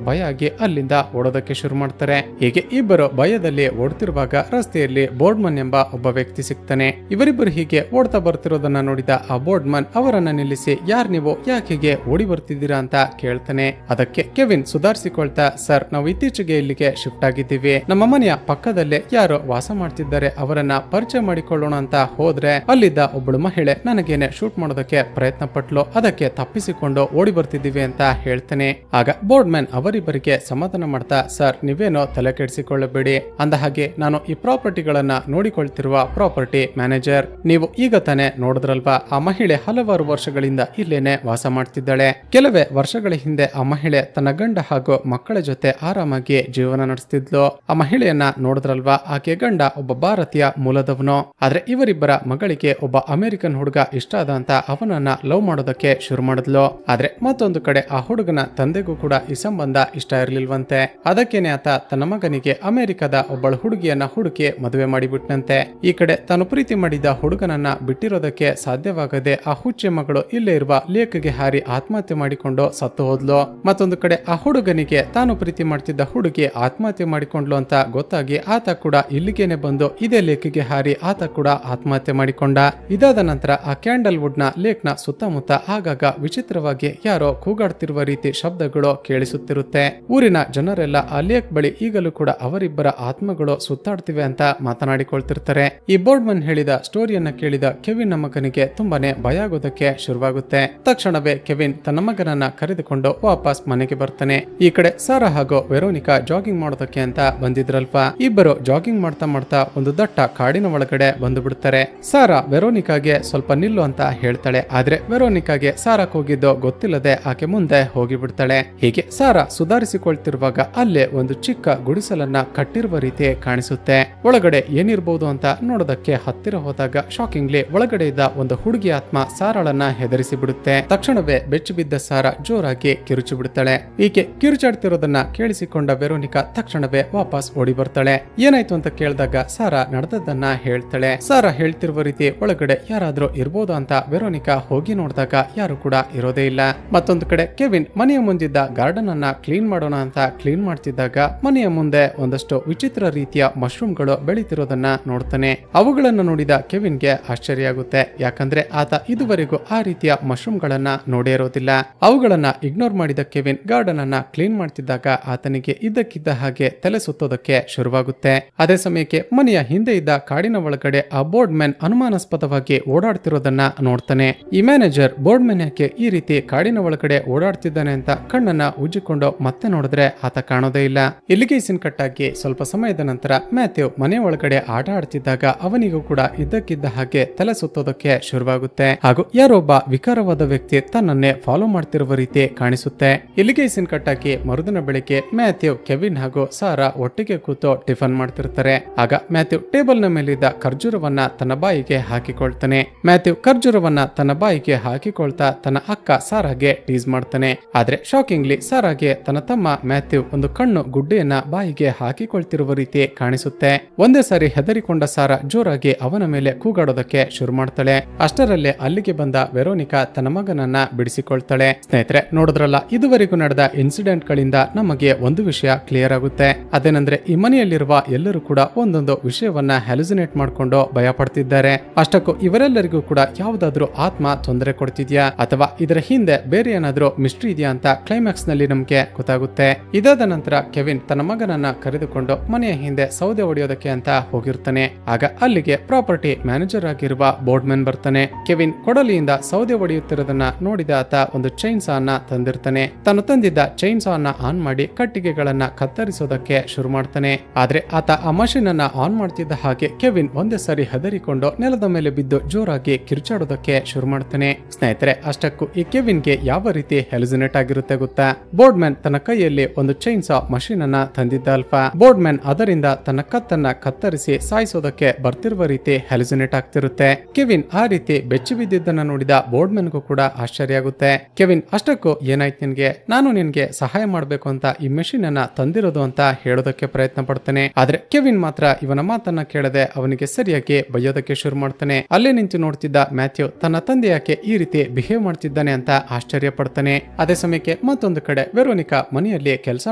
S1: ಭಯ ಆಗಿ ಅಲ್ಲಿಂದ ಓಡೋದಕ್ಕೆ ಶುರು ಮಾಡ್ತಾರೆ. ಹೀಗೆ ಇಬ್ಬರು ಭಯದಲ್ಲಿ ಓಡ್ತಿರುವಾಗ ರಸ್ತೆಯಲ್ಲಿ ಬೋರ್ಡ್ಮನ್ ಎಂಬ ಒಬ್ಬ ವ್ಯಕ್ತಿ ಸಿಗ್ತಾನೆ. ಇವರಿಬ್ಬರು ಹೀಗೆ ಓಡ್ತಾ ಬರ್ತಿರೋದನ್ನ ನೋಡಿದ ಆ ಬೋರ್ಡ್ಮನ್ ಅವರನ್ನ ನಿಲ್ಲಿಸಿ, ಯಾರ್ ನೀವು, ಯಾಕೆ ಹೀಗೆ ಓಡಿ ಬರ್ತಿದ್ದೀರಾ ಅಂತ ಕೇಳ್ತಾನೆ. ಅದಕ್ಕೆ ಕೆವಿನ್ ಸುಧಾರಿಸಿಕೊಳ್ತಾ, ಸರ್, ನಾವು ಇತ್ತೀಚೆಗೆ ಇಲ್ಲಿಗೆ ಶಿಫ್ಟ್ ಆಗಿದ್ದೀವಿ. ನಮ್ಮ ಮನೆಯ ಪಕ್ಕದಲ್ಲೇ ಯಾರೋ ವಾಸ ಮಾಡ್ತಿದ್ದಾರೆ, ಅವರನ್ನ ಪರಿಚಯ ಮಾಡಿಕೊಳ್ಳೋಣ ಅಂತ ಹೋದ್ರೆ ಅಲ್ಲಿದ್ದ ಒಬ್ಬಳು ಮಹಿಳೆ ನನಗೇನೆ ಶೂಟ್ ಮಾಡೋದಕ್ಕೆ ಪ್ರಯತ್ನ ಪಟ್ಲು, ಅದಕ್ಕೆ ತಪ್ಪಿಸಿಕೊಂಡು ಓಡಿ ಬರ್ತಿದ್ದೀವಿ ಅಂತ ಹೇಳ್ತಾನೆ. ಆಗ ಬೋರ್ಡ್ಮನ್ ಅವರಿಬ್ಬರಿಗೆ ಸಮಾಧಾನ ಮಾಡ್ತಾ, ಸರ್, ನೀವೇನೋ ತಲೆ ಕೆಡಿಸಿಕೊಳ್ಳಬೇಡಿ, ಅಂದ ಹಾಗೆ ನಾನು ಈ ಪ್ರಾಪರ್ಟಿಗಳನ್ನ ನೋಡಿಕೊಳ್ತಿರುವ ಪ್ರಾಪರ್ಟಿ ಮ್ಯಾನೇಜರ್. ನೀವು ಈಗ ತಾನೇ ನೋಡಿದ್ರಲ್ವಾ, ಆ ಮಹಿಳೆ ಹಲವಾರು ವರ್ಷಗಳಿಂದ ಇಲ್ಲೇನೆ ವಾಸ ಮಾಡ್ತಿದ್ದಾಳೆ. ಕೆಲವೇ ವರ್ಷಗಳ ಹಿಂದೆ ಆ ಮಹಿಳೆ ತನ್ನ ಗಂಡ ಹಾಗೂ ಮಕ್ಕಳ ಜೊತೆ ಆರಾಮಾಗಿ ಜೀವನ ನಡೆಸ್ತಿದ್ಲು. ಆ ಮಹಿಳೆಯನ್ನ ನೋಡಿದ್ರಲ್ವಾ, ಆಕೆ ಗಂಡ ಒಬ್ಬ ಭಾರತೀಯ ಮೂಲದವನು. ಆದ್ರೆ ಇವರಿಬ್ಬರ ಮಗಳಿಗೆ ಒಬ್ಬ ಅಮೆರಿಕನ್ ಹುಡುಗ ಇಷ್ಟ ಆದ ಅಂತ ಅವನನ್ನ ಲವ್ ಮಾಡೋದಕ್ಕೆ ಶುರು ಮಾಡಿದ್ಲು. ಆದ್ರೆ ಮತ್ತೊಂದು ಕಡೆ ಆ ಹುಡುಗನ ತಂದೆಗೂ ಕೂಡ ಈ ಸಂಬಂಧ ಇಷ್ಟ ಇರಲಿಲ್ವಂತೆ. ಅದಕ್ಕೇನೆ ಆತ ತನ್ನ ಮಗನಿಗೆ ಅಮೆರಿಕದ ಒಬ್ಬಳ ಹುಡುಗಿಯನ್ನ ಹುಡುಕಿ ಮದುವೆ ಮಾಡಿಬಿಟ್ನಂತೆ. ಈ ಕಡೆ ತಾನು ಪ್ರೀತಿ ಮಾಡಿದ ಹುಡುಗನನ್ನ ಬಿಟ್ಟಿರೋದಕ್ಕೆ ಸಾಧ್ಯವಾಗದೆ ಆ ಹುಚ್ಚೆ ಮಗಳು ಇಲ್ಲೇ ಇರುವ ಲೇಕ್ಗೆ ಹಾರಿ ಆತ್ಮಹತ್ಯೆ ಮಾಡಿಕೊಂಡು ಸತ್ತು ಹೋದ್ಲು. ಮತ್ತೊಂದು ಕಡೆ ಆ ಹುಡುಗನಿಗೆ ತಾನು ಪ್ರೀತಿ ಮಾಡ್ತಿದ್ದ ಹುಡುಗಿ ಆತ್ಮಹತ್ಯೆ ಮಾಡಿಕೊಂಡ್ಲು ಅಂತ ಗೊತ್ತಾಗಿ ಆತ ಕೂಡ ಇಲ್ಲಿಗೇನೆ ಬಂದು ಇದೇ ಲೇಕ್ಗೆ ಹಾರಿ ಆತ ಕೂಡ ಆತ್ಮಹತ್ಯೆ ಮಾಡಿಕೊಂಡ. ಇದಾದ ನಂತರ ಆ ಕ್ಯಾಂಡಲ್ ವುಡ್ ನ ಲೇಕ್ ನ ಸುತ್ತಮುತ್ತ ಆಗಾಗ ವಿಚಿತ್ರವಾಗಿ ಯಾರೋ ಕೂಗಾಡ್ತಿರುವ ರೀತಿ ಶಬ್ದಗಳು ಕೇಳಿಸುತ್ತಿರುತ್ತೆ. ಊರಿನ ಜನರೆಲ್ಲ ಆ ಲೇಕ್ ಬಳಿ ಈಗಲೂ ಕೂಡ ಅವರಿಬ್ಬರ ಆತ್ಮಗಳು ಸುತ್ತಾಡ್ತಿವೆ ಅಂತ ಮಾತನಾಡಿಕೊಳ್ತಿರ್ತಾರೆ. ಈ ಬೋರ್ಡ್ಮನ್ ಹೇಳಿದ ಸ್ಟೋರಿಯನ್ನ ಕೇಳಿದ ಕೆವಿನ್ ಮಗನಿಗೆ ತುಂಬಾನೇ ಭಯ ಆಗೋದಕ್ಕೆ ಶುರುವಾಗುತ್ತೆ. ತಕ್ಷಣವೇ ಕೆವಿನ್ ತನ್ನ ಮಗನನ್ನ ಕರೆದುಕೊಂಡು ವಾಪಸ್ ಮನೆಗೆ ಬರ್ತಾನೆ. ಈ ಕಡೆ ಸಾರಾ ಹಾಗೂ ವೆರೋನಿಕಾ ಜಾಗಿಂಗ್ ಮಾಡೋದಕ್ಕೆ ಅಂತ ಬಂದಿದ್ರಲ್ವಾ, ಇಬ್ಬರು ಜಾಗಿಂಗ್ ಮಾಡ್ತಾ ಮಾಡ್ತಾ ಒಂದು ದಟ್ಟ ಕಾಡಿನ ಒಳಗಡೆ ಬಂದು ಬಿಡ್ತಾರೆ. ಸಾರಾ ವೆರೋನಿಕಾಗೆ ಸ್ವಲ್ಪ ನಿಲ್ಲು ಅಂತ ಹೇಳ್ತಾಳೆ. ಆದ್ರೆ ವೆರೋನಿಕಾಗೆ ಸಾರಾಕ್ ಹೋಗಿದ್ದು ಗೊತ್ತಿಲ್ಲದೆ ಆಕೆ ಮುಂದೆ ಹೋಗಿ ಬಿಡ್ತಾಳೆ. ಹೀಗೆ ಸಾರಾ ಸುಧಾರಿಸಿಕೊಳ್ತಿರುವಾಗ ಅಲ್ಲೇ ಒಂದು ಚಿಕ್ಕ ಗುಡಿಸಲನ್ನ ಕಟ್ಟಿರುವ ರೀತಿ ಕಾಣಿಸುತ್ತೆ. ಒಳಗಡೆ ಏನಿರಬಹುದು ಅಂತ ನೋಡೋದಕ್ಕೆ ಹತ್ತಿರ ಹೋದಾಗ ಶಾಕಿಂಗ್ಲಿ ಒಳಗಡೆ ಇದ್ದ ಒಂದು ಹುಡುಗಿ ಆತ್ಮ ಸಾರಾಳನ್ನ ಹೆದರಿಸಿ ಬಿಡುತ್ತೆ. ತಕ್ಷಣವೇ ಬೆಚ್ಚಿ ಬಿದ್ದ ಸಾರಾ ಜೋರಾಗಿ ಕಿರುಚಿ ಬಿಡುತ್ತಾಳೆ. ಈಕೆ ಕಿರುಚಾಡ್ತಿರೋದನ್ನ ಕೇಳಿಸಿಕೊಂಡ ವೆರೋನಿಕಾ ತಕ್ಷಣವೇ ವಾಪಸ್ ಓಡಿ ಬರ್ತಾಳೆ. ಏನಾಯ್ತು ಅಂತ ಕೇಳಿದಾಗ ಸಾರಾ ನಡೆದದ್ದನ್ನ ಹೇಳ್ತಾಳೆ. ಸಾರಾ ಹೇಳ್ತಿರುವ ರೀತಿ ಒಳಗಡೆ ಯಾರಾದ್ರೂ ಇರ್ಬೋದು ಅಂತ ವೆರೋನಿಕಾ ಹೋಗಿ ನೋಡಿದಾಗ ಯಾರು ಕೂಡ ಇರೋದೇ ಇಲ್ಲ. ಮತ್ತೊಂದು ಕಡೆ ಕೆವಿನ್ ಮನೆಯ ಮುಂದಿದ್ದ ಗಾರ್ಡನ್ ಅನ್ನ ಕ್ಲೀನ್ ಮಾಡೋಣ ಅಂತ ಕ್ಲೀನ್ ಮಾಡ್ತಿದ್ದಾಗ ಮನೆಯ ಮುಂದೆ ಒಂದಷ್ಟು ವಿಚಿತ್ರ ರೀತಿಯ ಮಶ್ರೂಮ್ಗಳು ಬೆಳೀತಿರೋದನ್ನ ನೋಡ್ತಾನೆ. ಅವುಗಳನ್ನ ನೋಡಿದ ಕೆವಿನ್ಗೆ ಆಶ್ಚರ್ಯ ಆಗುತ್ತೆ. ಯಾಕಂದ್ರೆ ಆತ ಇದುವರೆಗೂ ಆ ರೀತಿಯ ಮಶ್ರೂಮ್ ಗಳನ್ನ ನೋಡೇ ಇರೋದಿಲ್ಲ. ಅವುಗಳನ್ನ ಇಗ್ನೋರ್ ಮಾಡಿದ ಕೆವಿನ್ ಗಾರ್ಡನ್ ಅನ್ನ ಕ್ಲೀನ್ ಮಾಡ್ತಿದ್ದಾಗ ಆತನಿಗೆ ಇದ್ದಕ್ಕಿದ್ದ ಹಾಗೆ ತಲೆ ಸುತ್ತೋದಕ್ಕೆ ಶುರುವಾಗುತ್ತೆ. ಅದೇ ಸಮಯಕ್ಕೆ ಮನೆಯ ಹಿಂದೆ ಇದ್ದ ಕಾಡಿನ ಒಳಗಡೆ ಆ ಬೋರ್ಡ್ ಮ್ಯಾನ್ ಅನುಮಾನಾಸ್ಪದವಾಗಿ ಓಡಾಡ್ತಿರೋದನ್ನ ನೋಡ್ತಾನೆ. ಈ ಮ್ಯಾನೇಜರ್ ಬೋರ್ಡ್ ಮ್ಯಾನ್ ಯಾಕೆ ಈ ರೀತಿ ಕಾಡಿನ ಒಳಗಡೆ ಓಡಾಡ್ತಿದ್ದಾನೆ ಅಂತ ಕಣ್ಣನ್ನ ಉಜ್ಜಿಕೊಂಡು ಮತ್ತೆ ನೋಡಿದ್ರೆ ಆತ ಕಾಣೋದೇ ಇಲ್ಲ. ಇಲ್ಲಿಗೆ ಸೀನ್ ಕಟ್ ಆಗಿ ಸ್ವಲ್ಪ ಸಮಯದ ನಂತರ ಮ್ಯಾಥ್ಯೂ ಮನೆ ಒಳಗಡೆ ಆಟ ಆಡ್ತಿದ್ದಾಗ ಅವನಿಗೂ ಕೂಡ ಇದ್ದಕ್ಕಿದ್ದ ಹಾಗೆ ತಲೆ ಸುತ್ತೋದಕ್ಕೆ ಶುರುವಾಗುತ್ತೆ. ಹಾಗೂ ಯಾರೊಬ್ಬ ವಿಕಾರವಾದ ವ್ಯಕ್ತಿ ತನ್ನನ್ನೇ ಫಾಲೋ ಮಾಡ್ತಿರುವ ರೀತಿ ಕಾಣಿಸುತ್ತೆ. ಇಲ್ಲಿಗೆ ಸೀನ್ ಕಟ್ ಆಗಿ ಮರುದಿನ ಬೆಳಿಗ್ಗೆ ಮ್ಯಾಥ್ಯೂ, ಕೆವಿನ್ ಹಾಗೂ ಸಾರಾ ಒಟ್ಟಿಗೆ ಕೂತು ಟಿಫನ್ ಮಾಡ್ತಿರ್ತಾರೆ. ಆಗ ಮ್ಯಾಥ್ಯೂ ಟೇಬಲ್ ನ ಮೇಲಿದ್ದ ಖರ್ಜೂರವನ್ನ ತನ್ನ ಬಾಯಿಗೆ ಹಾಕಿಕೊಳ್ತಾನೆ. ಮ್ಯಾಥ್ಯೂ ಖರ್ಜೂರವನ್ನ ತನ್ನ ಬಾಯಿಗೆ ಹಾಕಿಕೊಳ್ತಾ ತನ್ನ ಅಕ್ಕ ಸಾರಾಗೆ ಟೀಸ್ ಮಾಡ್ತಾನೆ. ಆದ್ರೆ ಶಾಕಿಂಗ್ಲಿ ಸಾರಾಗೆ ತನ್ನ ತಮ್ಮ ಮ್ಯಾಥ್ಯೂ ಒಂದು ಕಣ್ಣು ಗುಡ್ಡೆಯನ್ನ ಬಾಯಿಗೆ ಹಾಕಿಕೊಳ್ತಿರುವ ರೀತಿ ಕಾಣಿಸುತ್ತೆ. ಒಂದೇ ಸಾರಿ ಹೆದರಿಕೊಂಡ ಸಾರಾ ಜೋರಾಗಿ ಅವನ ಮೇಲೆ ಕೂಗಾಡೋದಕ್ಕೆ ಶುರು ಮಾಡ್ತಾಳೆ. ಅಷ್ಟರಲ್ಲೇ ಅಲ್ಲಿಗೆ ಬಂದ ವೆರೋನಿಕಾ ತನ್ನ ಮಗನನ್ನ ಬಿಡಿಸಿಕೊಳ್ತಾಳೆ. ಸ್ನೇಹಿತರೆ, ನೋಡಿದ್ರಲ್ಲ, ಇದುವರೆಗೂ ನಡೆದ ಇನ್ಸಿಡೆಂಟ್ ಗಳಿಂದ ನಮಗೆ ಒಂದು ವಿಷಯ ಕ್ಲಿಯರ್ ಆಗುತ್ತೆ. ಅದೇನಂದ್ರೆ ಈ ಮನೆಯಲ್ಲಿರುವ ಎಲ್ಲರೂ ಕೂಡ ಒಂದೊಂದು ವಿಷಯವನ್ನ ಹ್ಯಾಲುಸಿನೇಟ್ ಮಾಡ್ಕೊಂಡು ಭಯ ಪಡ್ತಿದ್ದಾರೆ. ಅಷ್ಟಕ್ಕೂ ಇವರೆಲ್ಲರಿಗೂ ಕೂಡ ಯಾವುದಾದ್ರೂ ಆತ್ಮ ತೊಂದರೆ ಕೊಡ್ತಿದ್ಯಾ ಅಥವಾ ಇದರ ಹಿಂದೆ ಬೇರೆ ಏನಾದ್ರೂ ಮಿಸ್ಟ್ರಿ ಇದೆಯಾ ಅಂತ ಕ್ಲೈಮ್ಯಾಕ್ಸ್ ನಲ್ಲಿ ನಮ್ಗೆ ಗೊತ್ತಾಗುತ್ತೆ. ಇದಾದ ನಂತರ ಕೆವಿನ್ ತನ್ನ ಮಗನನ್ನ ಕರೆದುಕೊಂಡು ಮನೆಯ ಹಿಂದೆ ಸೌದೆ ಹೊಡೆಯೋದಕ್ಕೆ ಅಂತ ಹೋಗಿರ್ತಾನೆ. ಆಗ ಅಲ್ಲಿಗೆ ಪ್ರಾಪರ್ಟಿ ಮ್ಯಾನೇಜರ್ ಆಗಿರುವ ಬೋರ್ಡ್ಮನ್ ಬರ್ತಾನೆ. ಕೆವಿನ್ ಕೊಡಲಿಯಿಂದ ಸೌದೆ ಹೊಡೆಯುತ್ತಿರೋದನ್ನ ನೋಡಿದ ಆತ ಒಂದು ಚೈನ್ ಸಾ ಅನ್ನ ತಂದಿರ್ತಾನೆ. ತಾನು ತಂದಿದ್ದ ಚೈನ್ ಸಾ ಅನ್ನ ಆನ್ ಮಾಡಿ ಕಟ್ಟಿಗೆಗಳನ್ನ ಕತ್ತರಿಸೋದಕ್ಕೆ ಶುರು ಮಾಡ್ತಾನೆ. ಆದ್ರೆ ಆತ ಆ ಮಷೀನ್ ಅನ್ನ ಆನ್ ಮಾಡ್ತಿದ್ದ ಹಾಗೆ ಕೆವಿನ್ ಒಂದೇ ಸಾರಿ ಹೆದರಿಕೊಂಡು ನೆಲದ ಮೇಲೆ ಬಿದ್ದು ಜೋರಾಗಿ ಕಿರುಚಾಡೋದಕ್ಕೆ ಶುರು ಮಾಡ್ತಾನೆ. ಸ್ನೇಹಿತರೆ, ಅಷ್ಟಕ್ಕೂ ಈ ಕೆವಿನ್ಗೆ ಯಾವ ರೀತಿ ಹೆಲುಸಿನೇಟ್ ಆಗಿರುತ್ತೆ ಗೊತ್ತಾ? ಬೋರ್ಡ್ಮನ್ ತನ್ನ ಕೈಯಲ್ಲಿ ಒಂದು ಚೈನ್ ಸಾ ಮಷೀನ್ ಅನ್ನ ತಂದಿದ್ದ ಅಲ್ವಾ, ಬೋರ್ಡ್ಮನ್ ಅದರಿಂದ ತನ್ನ ಕತ್ತನ್ನ ಕತ್ತರಿಸಿ ಸಾಯಿಸೋದಕ್ಕೆ ಬರ್ತಿರುವ ರೀತಿ ಹೆಲುಸಿನೇಟ್ ಆಗ್ತಿರುತ್ತೆ. ಕೆವಿನ್ ಆ ರೀತಿ ಬೆಚ್ಚಿ ಬಿದ್ದಿದ್ದನ್ನ ನೋಡಿದ ಬೋರ್ಡ್ಮನ್ಗೂ ಕೂಡ ಆಶ್ಚರ್ಯ ಆಗುತ್ತೆ. ಕೆವಿನ್, ಅಷ್ಟಕ್ಕೂ ಏನಾಯ್ತು ನಿನ್ಗೆ? ನಾನು ನಿನ್ಗೆ ಸಹಾಯ ಮಾಡ್ಬೇಕು ಅಂತ ಈ ಮೆಷಿನ್ ಅನ್ನ ತಂದಿರೋದು ಅಂತ ಹೇಳೋದಕ್ಕೆ ಪ್ರಯತ್ನ ಪಡ್ತಾನೆ. ಆದ್ರೆ ಕೆವಿನ್ ಮಾತ್ರ ಇವನ ಮಾತನ್ನ ಕೇಳದೆ ಅವನಿಗೆ ಸರಿಯಾಗಿ ಬೈಯೋದಕ್ಕೆ ಶುರು ಮಾಡ್ತಾನೆ. ಅಲ್ಲೇ ನಿಂತು ನೋಡ್ತಿದ್ದ ಮ್ಯಾಥ್ಯೂ ತನ್ನ ತಂದೆ ಯಾಕೆ ಈ ರೀತಿ ಬಿಹೇವ್ ಮಾಡ್ತಿದ್ದಾನೆ ಅಂತ ಆಶ್ಚರ್ಯ ಪಡ್ತಾನೆ. ಅದೇ ಸಮಯಕ್ಕೆ ಅದಕ್ಕೆ ಮತ್ತೊಂದು ಕಡೆ ವೆರೋನಿಕಾ ಮನೆಯಲ್ಲಿ ಕೆಲಸ